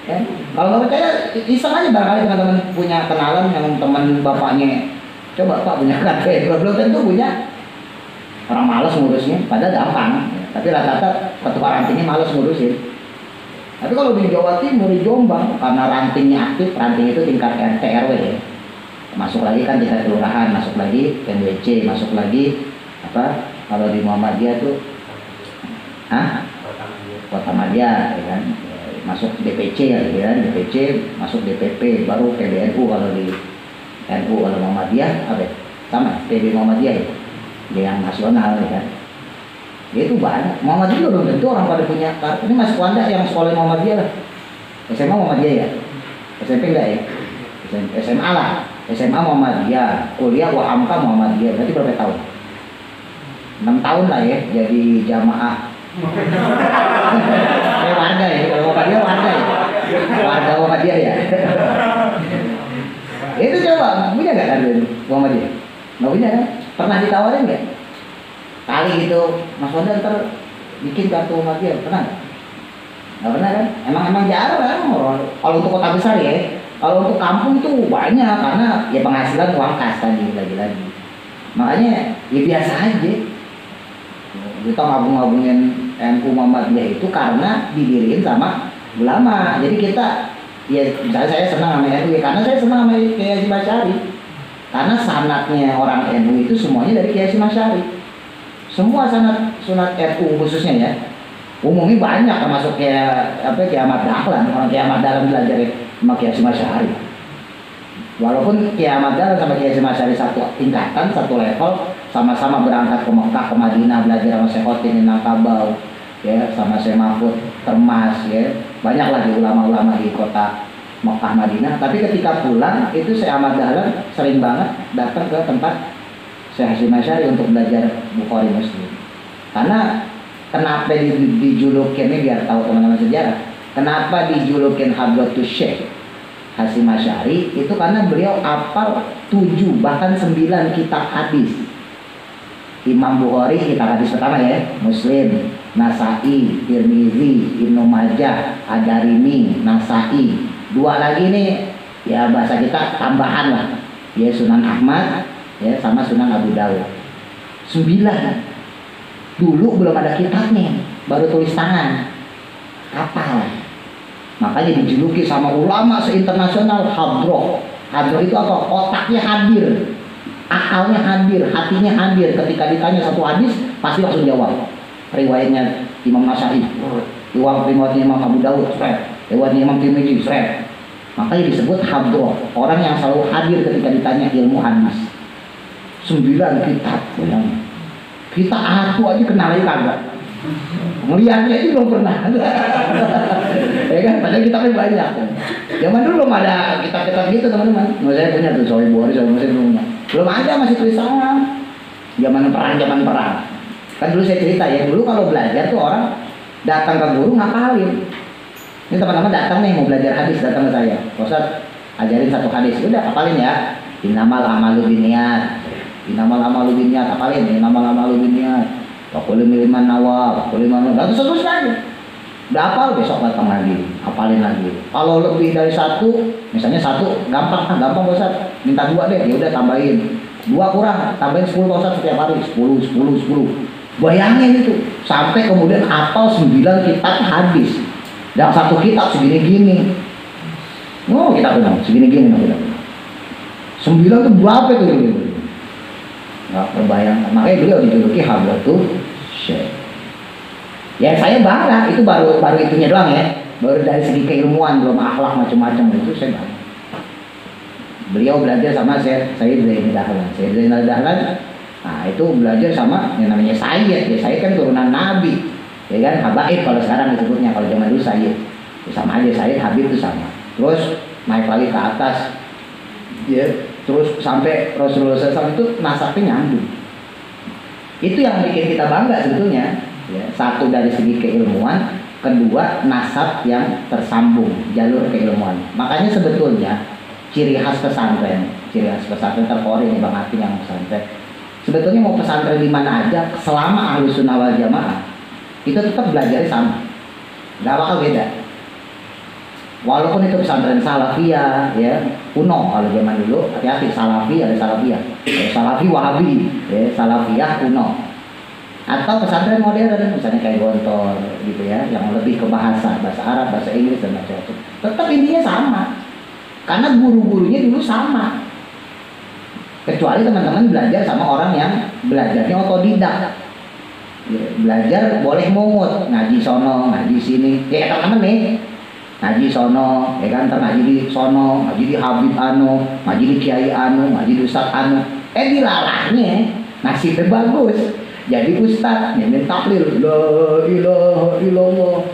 ya, kalau nggak percaya, iseng aja barangkali teman-teman punya kenalan yang teman bapaknya, coba Pak punya kartu NU, belum tentu punya. Orang malas ngurusnya, padahal gampang. Tapi rata-rata ketua rantingnya malas ngurusin. Tapi kalau di Jawa Timur, di Jombang, karena rantingnya aktif, ranting itu tingkat RT RW ya. Masuk lagi kan tingkat kelurahan, masuk lagi MWC, masuk lagi kalau di Muhammadiyah tuh Kota Madya, ya kan. Masuk DPC ya kan, DPC, masuk DPP, baru PBNU kalau di NU. Kalau Muhammadiyah sama PB Muhammadiyah ya. Yang nasional ya kan. Ya itu banyak. Muhammadiyah belum tentu orang pada punya kartu. Ini masuk Wanda yang sekolah Muhammadiyah lah. SMA Muhammadiyah ya. SMP enggak ya? SMA lah. SMA Muhammadiyah, kuliah Wahamka Muhammadiyah. Berarti berapa tahun? 6 tahun lah ya jadi jamaah. Warga ya, kalau Muhammadiyah warga ya. Warga Muhammadiyah ya. Itu coba, punya enggak kartu Muhammadiyah? Enggak punya kan? Pernah ditawarin nggak? Kali gitu, Mas Wanda ntar bikin kartu Muhammadiyah, pernah nggak? Nggak pernah kan? Emang jarang kan? Kalau untuk kota besar ya, kalau untuk kampung tuh banyak karena ya penghasilan uang kas tadi lagi-lagi. Makanya ya biasa aja. Kita ngabung-ngabungin NU Muhammadiyah itu karena didiriin sama ulama. Jadi kita, ya misalnya saya senang sama NU ya karena saya senang sama Kiai Hasyim Asy'ari. Karena sanatnya orang NU itu semuanya dari Kiai Hasyim Asy'ari. Semua sunat NU khususnya ya. Umumnya banyak termasuk Kiai Ahmad Dahlan. Orang Kiai Ahmad Dahlan belajar sama Kiai Hasyim Asy'ari. Walaupun Kiai Ahmad Dahlan sama Kiai Hasyim Asy'ari satu tingkatan, satu level, sama-sama berangkat ke Mekah, ke Madinah belajar sama Syekh Khotin Minangkabau, ya, sama Syekh Mahfud Termas, ya. Banyak lagi ulama-ulama di kota Mekah Madinah. Tapi ketika pulang itu Syekh Ahmad Dahlan sering banget datang ke tempat Syekh Hasyim Asy'ari untuk belajar Bukhari Muslim. Karena kenapa dijulukin, ini biar tahu teman-teman sejarah, kenapa dijulukin Hadratus Syekh Hasyim Asy'ari itu karena beliau hafal 7 bahkan 9 kitab hadis. Imam Bukhari kitab hadis pertama ya, Muslim, Nasa'i, Tirmizi, Ibnu Majah, Ad-Darimi, Nasa'i. 2 lagi nih ya bahasa kita tambahan lah, ya Sunan Ahmad, ya sama Sunan Abu Dawud. 9. Dulu belum ada kitabnya, baru tulis tangan. Hafal. Makanya dijuluki sama ulama seinternasional Hadroh Hadroh itu apa? Otaknya hadir, akalnya hadir, hatinya hadir. Ketika ditanya satu hadis pasti langsung jawab. Riwayatnya Imam Nasai, riwayatnya Imam Abu Dawud, riwayatnya Imam Tirmidzi, makanya disebut hadroh, orang yang selalu hadir ketika ditanya ilmu hadis. 9 kitab, kita aku aja kenal aja kagak, melihatnya itu belum pernah. Ya kan, padahal kitabnya banyak. Zaman dulu belum ada kitab-kitab gitu teman-teman. Saya punya tuh Sahih Bukhari, Sahih Muslim belum ada, masih tulisan. Zaman perang. Kan dulu saya cerita ya, dulu kalau belajar tuh orang datang ke guru ngapalin. Ini teman-teman datang nih mau belajar hadis, datang ke saya. Ustaz, ajarin satu hadis. Udah hafalin ya. Innamal amalu binniyat. Innamal amalu binniyat, hafalin. Innamal amalu binniyat. Wa kullu liman nawa, wa kullu liman nawa. Terus aja. Udah hafal, besok datang lagi, hafalin lagi. Kalau lebih dari satu, misalnya satu gampang Ustaz, minta 2 deh. Ya udah tambahin. 2 kurang, tambahin 10 Ustaz setiap hari. 10. Bayangin itu, sampai kemudian hafal 9 kitab hadis. Dan satu kitab segini-gini. Oh, kitab benar, segini-gini. 9 itu berapa itu? Nggak terbayang. Makanya beliau dijuluki Hadratul Syekh. Ya saya bangga, itu baru itunya doang ya. Baru dari segi keilmuan, belum akhlak macam-macam itu saya bangga. Beliau belajar sama saya Zainal Dahlan. Nah itu belajar sama yang namanya Sayyid ya, Sayyid kan turunan Nabi ya kan, Habaib kalau sekarang disebutnya, kalau zaman dulu Sayyid ya, sama aja Sayyid, Habib itu sama. Terus naik lagi ke atas ya, terus sampai Rasulullah SAW itu nasabnya nyambung. Itu yang bikin kita bangga sebetulnya ya. Satu dari segi keilmuan, kedua nasab yang tersambung, jalur keilmuan. Makanya sebetulnya ciri khas pesantren terkori nih Bang Atin yang pesantren. Sebetulnya mau pesantren di mana aja, selama Ahlus Sunnah wal Jamaah itu tetap belajarnya sama, nggak bakal beda. Walaupun itu pesantren salafiyah ya, kuno kalau zaman dulu, hati-hati salafi ada salafiyah, ada salafi wahabi, ya, salafiyah kuno. Atau pesantren modern, misalnya kayak Gontor gitu ya, yang lebih ke bahasa Arab, bahasa Inggris dan macam-macam. Tetap intinya sama, karena guru-gurunya dulu sama. Kecuali teman-teman belajar sama orang yang belajarnya otodidak. Ya, belajar boleh mungut, ngaji sono, ngaji sini. Ya teman-teman nih, ngaji sono, ya kan, ngaji di sono, ngaji di Habib anu, ngaji di Kiai anu, ngaji di Ustaz anu. Dilarangnya nasibnya bagus. Jadi Ustaz, nyemin taklil, la ilaha illallah.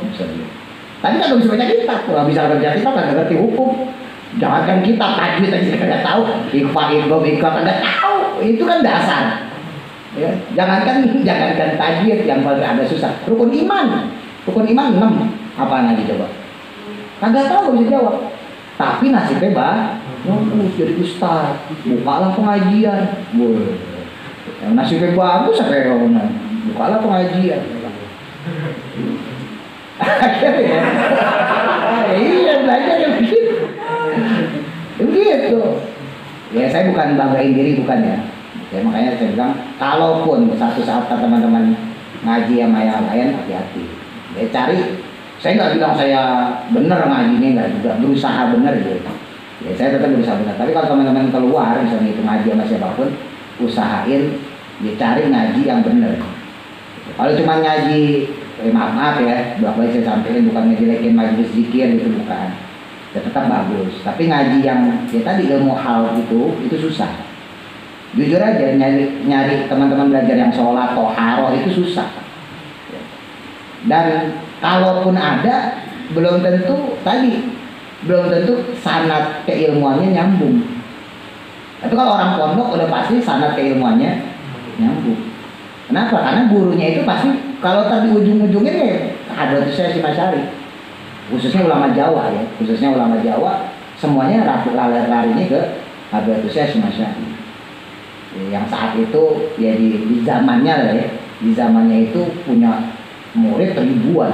Tapi kan bisa baca kitab, kalau bisa baca kitab nggak ngerti hukum. Jangankan kita tajwid aja nggak tahu, ikhfa nggak tahu, itu kan dasar. Ya, jangankan tajwid yang paling ada susah. Rukun iman 6 apa lagi coba? Kagak tahu, bisa jawab. Tapi nasibnya bagus jadi ustaz, bukalah pengajian, boleh. Yang nasibnya bagus sampai bukalah pengajian. Akhirnya, iya belajar yang begitu. Begitu. Ya saya bukan banggain diri, bukan ya. Ya makanya saya bilang, kalaupun satu saat teman-teman ngaji sama yang lain, hati-hati. Ya cari. Saya nggak bilang saya benar ngajinya, nggak juga, berusaha benar gitu. Ya saya tetap berusaha benar. Tapi kalau teman-teman keluar, misalnya itu ngaji sama siapapun, usahain ya cari ngaji yang benar. Kalau cuma ngaji, maaf ya, bolak-balik saya sampaikan, bukan ngejelekin majelis zikir gitu, bukan. Ya tetap bagus, tapi ngaji yang ya tadi ilmu hal itu susah. Jujur aja, nyari teman-teman belajar yang sholat toharoh itu susah. Dan kalaupun ada, belum tentu sanad keilmuannya nyambung. Tapi kalau orang pondok udah pasti sanad keilmuannya nyambung. Kenapa? Karena gurunya itu pasti kalau tadi ujung-ujungnya ya Hadratus Syekh Hasyim Asy'ari. Khususnya ulama Jawa, semuanya larinya ke Hadratus Syekh Hasyim Asy'ari. Yang saat itu ya di zamannya lah ya, di zamannya itu punya murid ribuan.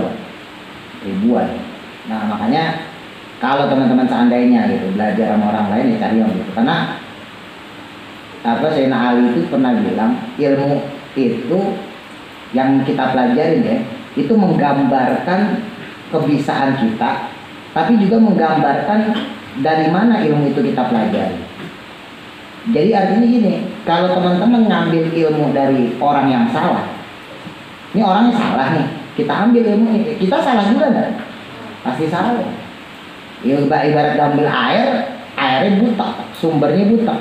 Nah makanya kalau teman-teman seandainya gitu belajar sama orang lain ya cari yang gitu. Karena Sayyidina Ali itu pernah bilang, ilmu itu yang kita pelajarin ya, itu menggambarkan kebisaan kita, tapi juga menggambarkan dari mana ilmu itu kita pelajari. Jadi artinya gini, kalau teman-teman ngambil ilmu dari orang yang salah, ini orangnya salah nih, kita ambil ilmu ini, kita salah juga nggak? Pasti salah. Ibarat ambil air, airnya buta, sumbernya buta.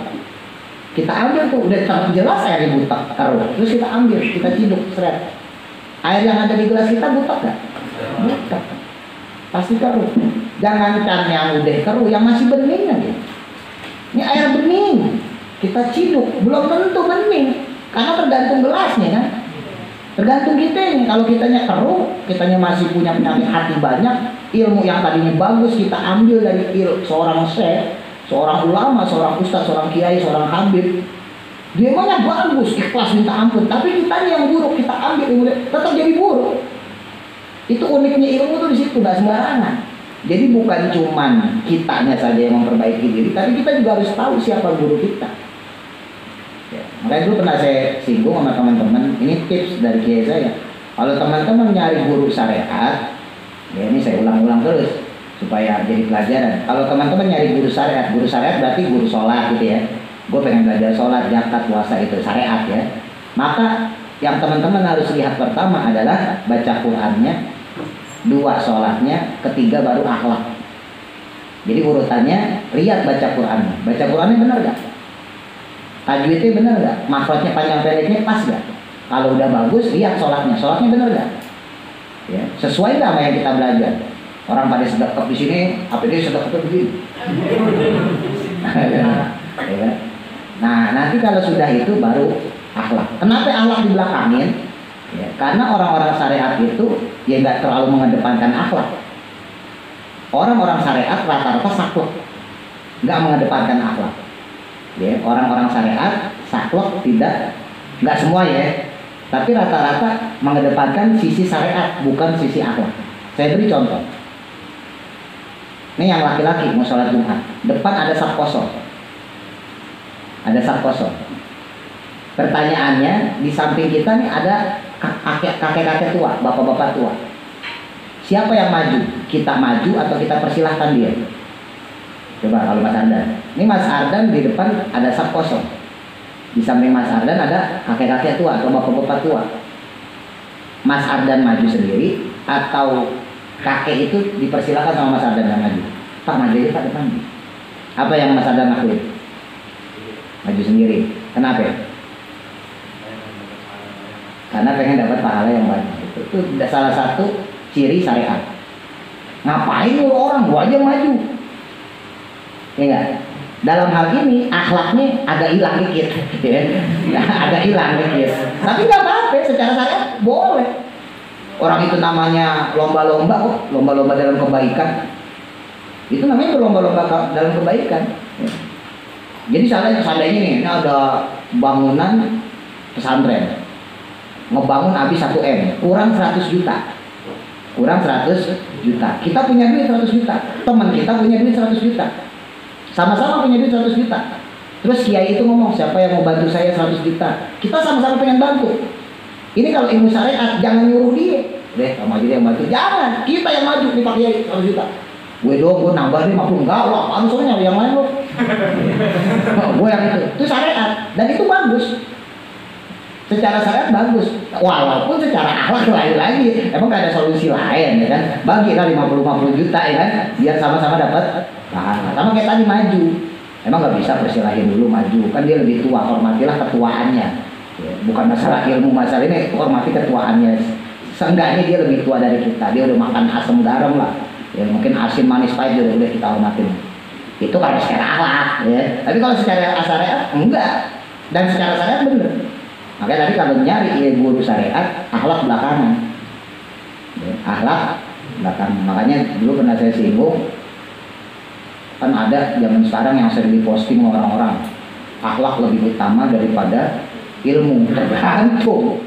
Kita ambil tuh, udah jelas airnya buta, keruh. Terus kita ambil, kita ciduk, seret. Air yang ada di gelas kita buta nggak? Buta. Pasti keruh. Jangankan yang udah keruh, yang masih bening aja. Ini air bening, kita ciduk, belum tentu bening, karena tergantung gelasnya kan. Tergantung kita ini, kalau kitanya keruh, kitanya masih punya penyakit hati banyak, ilmu yang tadinya bagus kita ambil dari seorang syekh, seorang ulama, seorang ustaz, seorang kiai, seorang habib. Dia emangnya bagus, ikhlas minta ampun, tapi kitanya yang buruk, kita ambil ilmu, tetap jadi buruk. Itu uniknya ilmu tuh di situ, nggak sembarangan. Jadi bukan cuman kitanya saja yang memperbaiki diri, tapi kita juga harus tahu siapa guru kita. Ya, makanya dulu pernah saya singgung sama teman-teman, ini tips dari kiai saya. Kalau teman-teman nyari guru syariat, ya ini saya ulang-ulang terus supaya jadi pelajaran. Kalau teman-teman nyari guru syariat berarti guru sholat gitu ya. Gue pengen belajar sholat, zakat, puasa itu syariat ya. Maka yang teman-teman harus lihat pertama adalah baca Qur'annya, 2 sholatnya, 3 baru akhlak. Jadi urutannya lihat baca Qur'annya. Baca Qur'annya benar gak? Tajwidnya benar gak? Makhrajnya panjang pendeknya pas gak? Kalau udah bagus, lihat sholatnya. Sholatnya benar gak? Ya, sesuai gak sama yang kita belajar? Orang pada sedekap di sini, apa dia sedekapnya begini? Ya. Nah, nanti kalau sudah itu baru akhlak. Kenapa akhlak dibelakangin? Ya, karena orang-orang syariat itu ya nggak terlalu mengedepankan akhlak. Orang-orang syariat rata-rata saklek, nggak mengedepankan akhlak. Ya, orang-orang syariat saklek nggak semua ya, tapi rata-rata mengedepankan sisi syariat bukan sisi akhlak. Saya beri contoh. Ini yang laki-laki mau sholat Jumat, depan ada saf kosong. Ada saf kosong. Pertanyaannya, di samping kita nih ada kakek-kakek tua, bapak-bapak tua. Siapa yang maju? Kita maju atau kita persilahkan dia? Coba kalau Mas Ardan. Ini Mas Ardan di depan ada saf kosong. Di samping Mas Ardan ada kakek-kakek tua atau bapak-bapak tua. Mas Ardan maju sendiri atau kakek itu dipersilahkan sama Mas Ardan yang maju? Pak maju aja Pak depan. Apa yang Mas Ardan lakuin? Maju sendiri. Kenapa? Karena pengen dapat pahala yang banyak. Itu salah satu ciri syariat. Ngapain lu orang, gua aja maju. Ya enggak? Dalam hal ini akhlaknya agak hilang dikit, ya. Agak hilang dikit. Tapi nggak apa-apa, secara syariat boleh. Orang itu namanya lomba-lomba kok, lomba-lomba dalam kebaikan. Itu namanya lomba-lomba dalam kebaikan. Ya. Jadi seandainya nih, ini ada bangunan pesantren, ngebangun habis 1 M, kurang 100 juta. Kurang 100 juta. Kita punya duit 100 juta. Teman kita punya duit 100 juta. Sama-sama punya duit 100 juta. Terus kiai itu ngomong, siapa yang mau bantu saya 100 juta? Kita sama-sama pengen bantu. Ini kalau ilmu syariat, jangan nyuruh dia. Deh, kamu aja yang bantu. Jangan, kita yang maju nih Pak Kiai 100 juta. Gue dong, gue nambah nih 50. Enggak, wah, apaan soalnya yang lain lo. Gue yang itu syariat. Dan itu bagus. Secara syariat bagus. Walaupun secara akhlak lain lagi. Emang gak ada solusi lain ya kan. Bagi kan 50 juta ya kan. Biar sama-sama dapat pahala. Sama kayak tadi maju. Emang gak bisa persilahin dulu maju. Kan dia lebih tua. Hormatilah ketuaannya. Ya, bukan masalah ilmu, masalah ini hormati ketuaannya. Seenggaknya dia lebih tua dari kita. Dia udah makan asam garam lah. Ya mungkin asin manis pahit juga udah kita hormatin. Itu kalau secara akhlak ya. Tapi kalau secara syariat enggak. Dan secara syariat bener. Makanya tadi kalau nyari guru syariat, akhlak belakangan. Ya, akhlak belakangan. Makanya dulu pernah saya singgung, kan ada zaman sekarang yang sering diposting orang-orang, akhlak lebih utama daripada ilmu. Tergantung.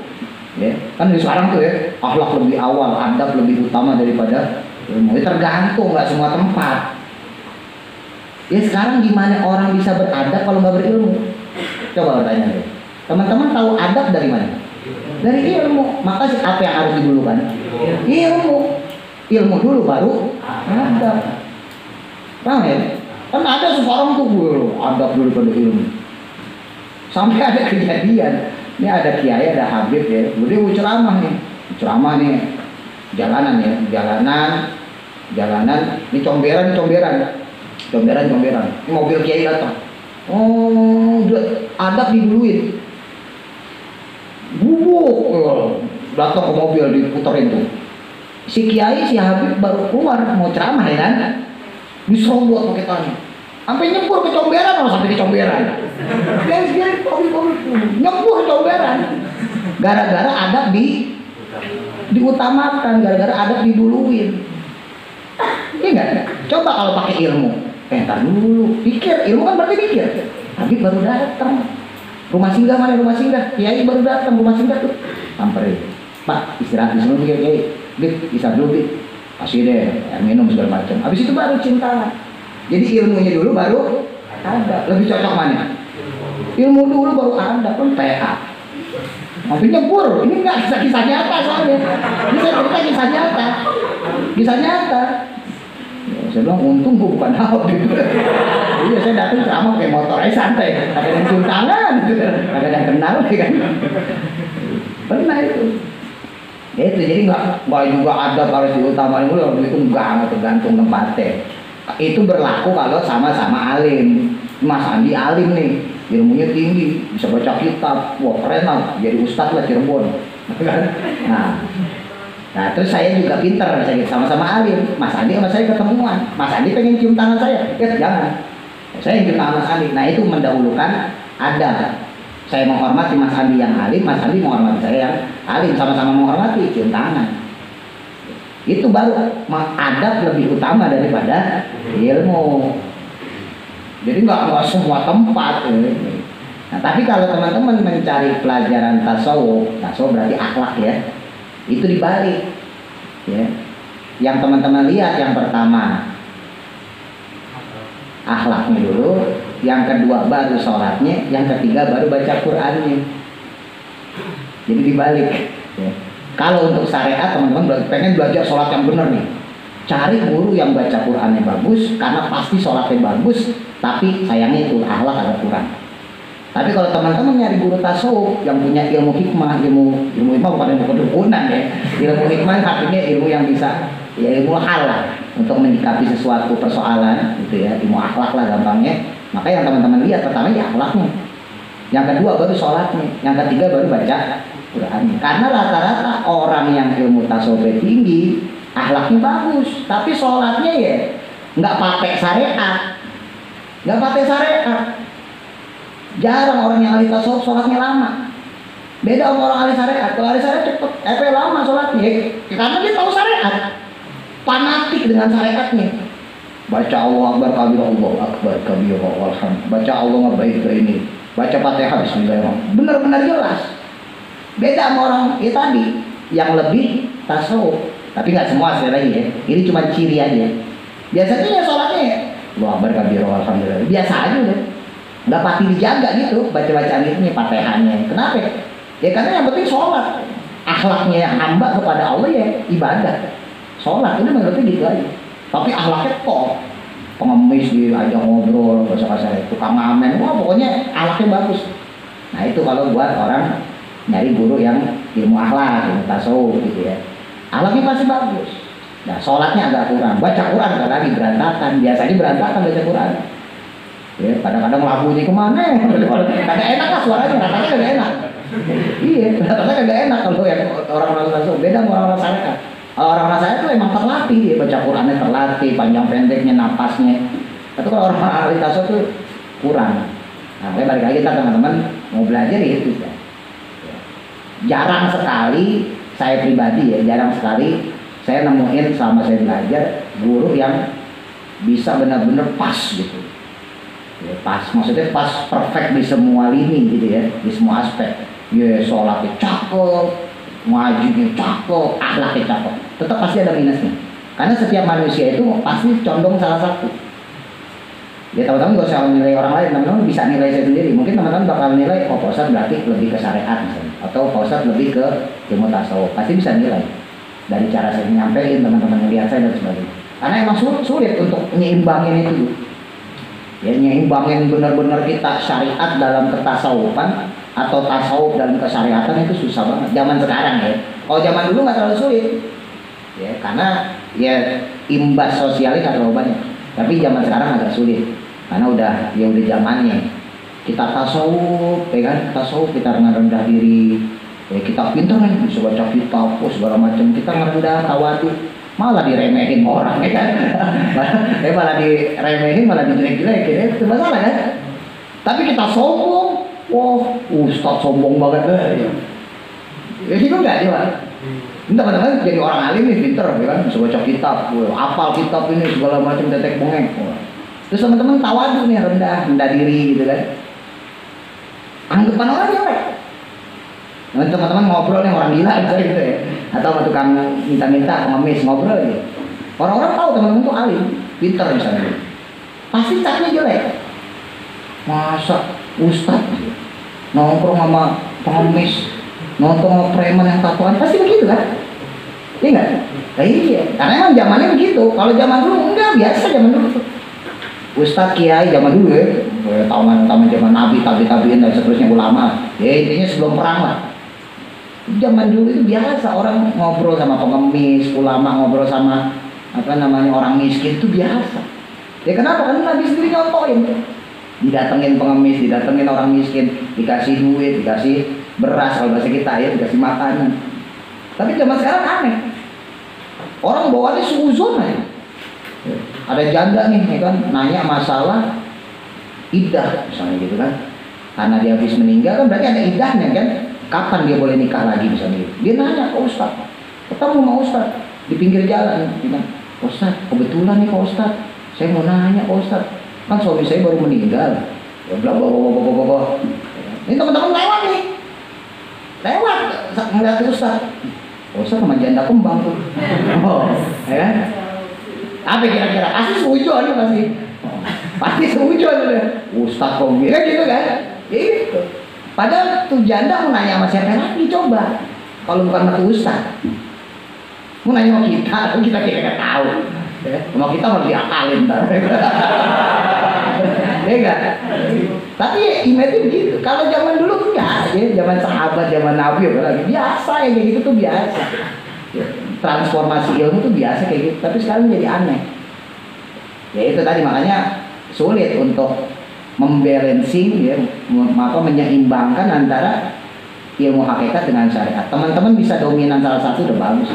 Ya, kan di sekarang tuh ya, akhlak lebih awal, adab lebih utama daripada ilmu. Tergantung, nggak semua tempat. Ya sekarang gimana orang bisa beradab kalau nggak berilmu? Coba bertanya deh. Teman-teman tahu adab dari mana? Dari ilmu. Maka apa yang harus didulukan? Ilmu. Ilmu dulu baru adab. Paham ya? Kan ada seseorang tuh adab dulu pada ilmu. Sampai ada kejadian, ini ada kiai, ada habib ya, dia mau ceramah nih, jalanan ya, jalanan, ini comberan, ini mobil kiai datang, adab diduluin, bubuk, datang ke mobil diputerin tuh, si kiai, si habib baru keluar mau ceramah ya kan, diserobot pakai tanya. Sampai nyempur ke comberan, sampai ke comberan. Dia nyempur ke comberan. Gara-gara adab diutamakan, gara-gara adab diduluin. Iya enggak? Coba kalau pakai ilmu. Entar dulu, pikir, ilmu kan berarti pikir. Habib baru datang. Rumah singgah mana rumah singgah? Kiai baru datang, rumah singgah tuh. Samperin. Pak, istirahat di sini dulu Kiai. Bib, bisa dulu Bib. Kasih deh, air minum segala macam. Habis itu baru cinta. Jadi ilmunya dulu baru ada. Lebih cocok mana? Ilmu dulu baru ada, kan PA. Tapi nyempur, ini nggak kisah nyata soalnya. Ini saya cerita kisah nyata. Ya, saya bilang untung gue bukan Ahok gitu. Iya, saya datang ceramah kayak motor aja santai. Ada yang cium tangan, ada yang kenal kan. Pernah itu. Ya itu jadi nggak juga ada harus diutamain dulu, itu nggak tergantung tempatnya. Itu berlaku kalau sama-sama alim. Mas Andi alim nih, ilmunya tinggi, bisa baca kitab, wah keren lah, jadi ustadz lah Cirebon. Nah terus saya juga pinter, saya sama-sama alim. Mas Andi sama saya ketemuan, Mas Andi pengen cium tangan saya, ya jangan. Saya cium tangan Mas Andi. Nah itu mendahulukan ada. Saya menghormati Mas Andi yang alim, Mas Andi menghormati saya yang alim, sama-sama menghormati, cium tangan. Itu baru adab lebih utama daripada ilmu. Jadi nggak semua tempat. Nah, tapi kalau teman-teman mencari pelajaran tasawuf berarti akhlak ya, itu dibalik. Ya. Yang teman-teman lihat yang pertama akhlaknya dulu, yang kedua baru sholatnya, yang ketiga baru baca Qurannya. Jadi dibalik. Ya. Kalau untuk syariat teman-teman pengen belajar sholat yang benar nih, cari guru yang baca Qurannya bagus, karena pasti sholatnya bagus, tapi sayangnya itu akhlak agak kurang. Tapi kalau teman-teman nyari guru tasawuf yang punya ilmu hikmah bukan ilmu kedukunan ya, ilmu hikmah artinya ilmu yang bisa, ya ilmu hal lah, untuk menyikapi sesuatu persoalan gitu ya, ilmu akhlak lah gampangnya. Maka yang teman-teman lihat pertama ya akhlaknya, yang kedua baru sholatnya, yang ketiga baru baca Quran. Karena rata-rata orang yang ilmu tasawuf tinggi, akhlaknya bagus, tapi sholatnya ya nggak pakai syariat, Jarang orang yang ahli tasawuf sholatnya lama. Beda sama orang ahli syariat. Kalau ahli syariat cepet, lama sholatnya, karena dia tahu syariat, fanatik dengan syariatnya. Baca Allah Akbar kabir, Allah Akbar kabir, alhamdulillah. Baca Allah ngabaik ke ini. Baca Fatihah Bismillahirrahmanirrahim. Benar-benar jelas. Beda sama orang tadi yang lebih tasawuf, tapi nggak semua sekali lagi ya. Ini cuma ciri aja. Biasanya ya sholatnya ya Allah Akbar kabir, alhamdulillah. Biasa aja deh. Nggak pasti dijaga gitu baca-bacaan itu Fatihahnya. Kenapa? Ya karena yang penting sholat. Akhlaknya yang hamba kepada Allah ya ibadah. Sholat ini menurutnya gitu aja. Tapi akhlaknya top. Pengemis diajak ngobrol, bahasa kasar, tukang ngamen, wah pokoknya akhlaknya bagus. Nah itu kalau buat orang nyari guru yang ilmu akhlak, ilmu tasawuf gitu ya. Akhlaknya pasti bagus. Nah sholatnya agak kurang. Baca Quran agak lagi berantakan. Biasanya berantakan baca Quran. Ya, kadang-kadang lagunya kemana? Kagak enak lah suaranya, katanya kagak enak. Iya, katanya kagak enak kalau yang orang-orang tasawuf. Beda sama orang-orang syariat. Orang-orang syariat itu emang terlatih, dia baca Qurannya terlatih, panjang pendeknya, napasnya. Tapi kalau orang ahli tasawuf itu kurang. Nah, balik lagi kita teman-teman mau belajar ya itu. Ya. Jarang sekali saya pribadi ya, jarang sekali saya nemuin selama saya belajar guru yang bisa benar-benar pas gitu. Ya, pas, maksudnya pas perfect di semua lini gitu ya, di semua aspek. Ya sholatnya cakep, ngajinya cakep, akhlaknya cakep. Tetap pasti ada minusnya. Karena setiap manusia itu pasti condong salah satu. Ya teman-teman gak usah menilai orang lain, teman-teman bisa nilai saya sendiri. Mungkin teman-teman bakal nilai, oh Pak Ustadz berarti lebih ke syariat misalnya, atau Pak Ustadz lebih ke ilmu tasawuf. Pasti bisa nilai dari cara saya nyampein, teman-teman yang lihat saya dan sebagainya. Karena emang sulit untuk nyimbangin itu. Ya nyimbangin benar-benar kita syariat dalam ketasawufan atau tasawuf dalam kesyariatan itu susah banget zaman sekarang ya. Kalau zaman dulu nggak terlalu sulit. Ya, karena ya imbas sosialnya nggak terlalu banyak. Tapi zaman sekarang agak sulit karena udah zamannya. Kita tasawuf, ya kan? Tasawuf kita rendah diri. Ya, kita pintar kan, bisa baca kitab, segala macam. Kita ngerendah, tawadu, malah diremehin orang, ya kan? Malah diremehin, malah dijelek-jelekin, ya, itu masalah kan? Tapi kita sombong, wah, ustaz sombong banget deh. Ya gitu nggak coba? Teman-teman jadi orang alim nih, pintar, ya kan? Bisa baca kitab, hafal kitab ini segala macam tetek bengek. Terus teman-teman tawadu nih, rendah diri gitu kan? Anggapan orang jelek. Teman-teman ngobrol nih orang gila gitu ya, atau sama tukang minta-minta pengemis ngobrol gitu. Orang-orang tahu teman-teman tuh alim, pintar misalnya, pasti capnya jelek. Masa ustaz nongkrong sama pengemis, nongkrong sama preman yang tatoan, pasti begitu kan? Iya nggak? Nah, iya, karena emang zamannya begitu. Kalau zaman dulu enggak, biasa zaman dulu. Ustaz kiai zaman dulu ya, taman zaman nabi, tabiin dan seterusnya ulama. Ya intinya sebelum perang lah. Zaman dulu itu biasa orang ngobrol sama pengemis, ulama ngobrol sama orang miskin itu biasa. Ya kenapa? Karena Nabi sendiri nyontohin. Didatengin pengemis, didatengin orang miskin, dikasih duit, dikasih beras kalau bahasa kita ya, dikasih makanan. Tapi zaman sekarang aneh. Orang bawaannya suuzon aja. Ada janda nih, ya kan, nanya masalah iddah misalnya gitu kan. Karena dia habis meninggal kan berarti ada iddahnya kan. Kapan dia boleh nikah lagi misalnya? Dia nanya ke Ustaz, ketemu sama Ustaz di pinggir jalan, bilang, Ustaz, kebetulan nih Pak Ustaz, saya mau nanya Pak Ustaz, kan suami saya baru meninggal. Ya bla bla bla bla bla. Ini teman-teman lewat nih, ngeliat Ustaz, Ustaz sama janda kembang tuh, ya kan? Apa kira-kira? Pasti seujon pasti seujon Ustaz kok gitu kan? Gitu. Padahal tuh janda mau nanya sama siapa lagi coba. Kalau bukan sama Ustaz. Mau nanya sama kita kira-kira tahu. Ya, sama kita mau diakalin ntar. Ya enggak? Tapi ya, image begitu. Kalau zaman dulu enggak, ya zaman sahabat, zaman Nabi apalagi biasa ya kayak gitu tuh biasa. Ya, transformasi ilmu tuh biasa kayak gitu. Tapi sekarang jadi aneh. Ya itu tadi makanya sulit untuk membalancing ya, menyeimbangkan antara ilmu hakikat dengan syariat. Teman-teman bisa dominan salah satu udah bagus.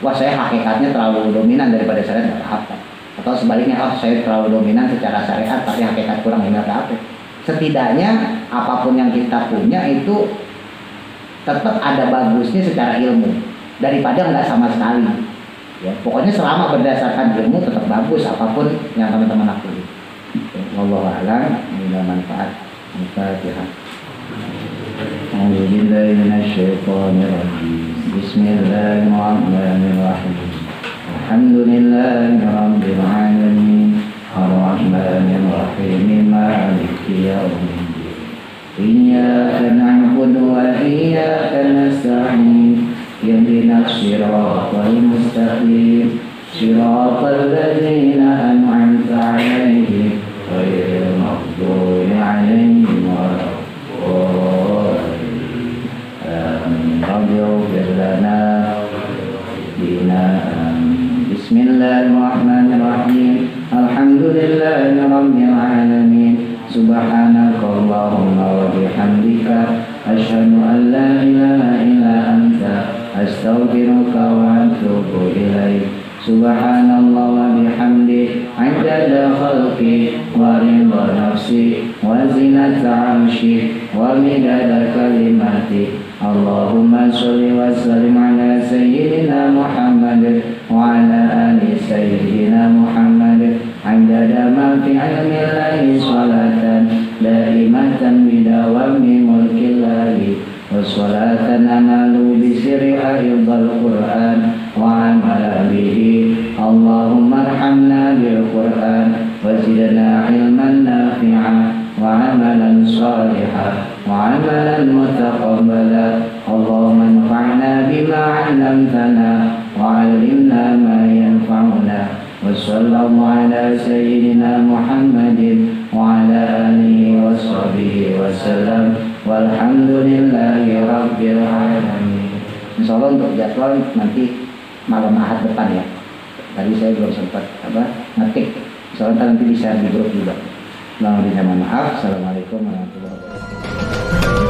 Wah saya hakikatnya terlalu dominan daripada syariat nggak apa-apa. Atau sebaliknya, saya terlalu dominan secara syariat tapi hakikat kurang nggak apa-apa. Setidaknya apapun yang kita punya itu tetap ada bagusnya secara ilmu daripada nggak sama sekali. Ya, pokoknya selama berdasarkan ilmu tetap bagus apapun yang teman-teman lakukan. Wallahu a'lam, bila manfaat. Al-Fatihah. A'udzu billahi minasyaitonir rajim. Bismillahirrahmanirrahim. Alhamdulillahi rabbil alamin. Ar-Rahmanir Rahim. Maliki yaumiddin. Iyyaka na'budu wa iyyaka nasta'in. Ihdinas siratal mustaqim. Siratal ladzina an'amta 'alaihim ghairil maghdubi 'alaihim waladdallin. Amin. Rabb'ighfir lana dina. Bismillahirrahmanirrahim. Alhamdulillahi rabbil alamin. Subhanakallahumma wa bihamdika asyhadu an la ilaha illa anta astaghfiruka wa atubu ilaik. Subhanallah wa bihamdi adada khalqi wa ridha nafsi wa zinata arshi wa midada kalimati. Allahumma sholli wa sallim ala sayyidina Muhammad wa ala ali sayyidina Muhammad adada ma fi ilmillahi salatan daimatan bidawami mulkillahi wa salatan analu bisiri ayudhal Qur'an wa amala bihi. Allahumma arhamna bil Qur'an wa zidna ilman nafi'a wa amalan salihan wa amalan mutaqabbala. Allahumma anfa'na bima 'allamtana wa 'allimna ma yanfa'una wa sallallahu ala sayyidina Muhammadin wa ala alihi wa sahbihi wasallam walhamdulillahi rabbil alamin. Insyaallah untuk jadwal nanti malam Ahad depan ya. Tadi saya belum sempat ngetik. Insyaallah nanti di share di grup juga. Mohon maaf. Assalamualaikum warahmatullahi wabarakatuh.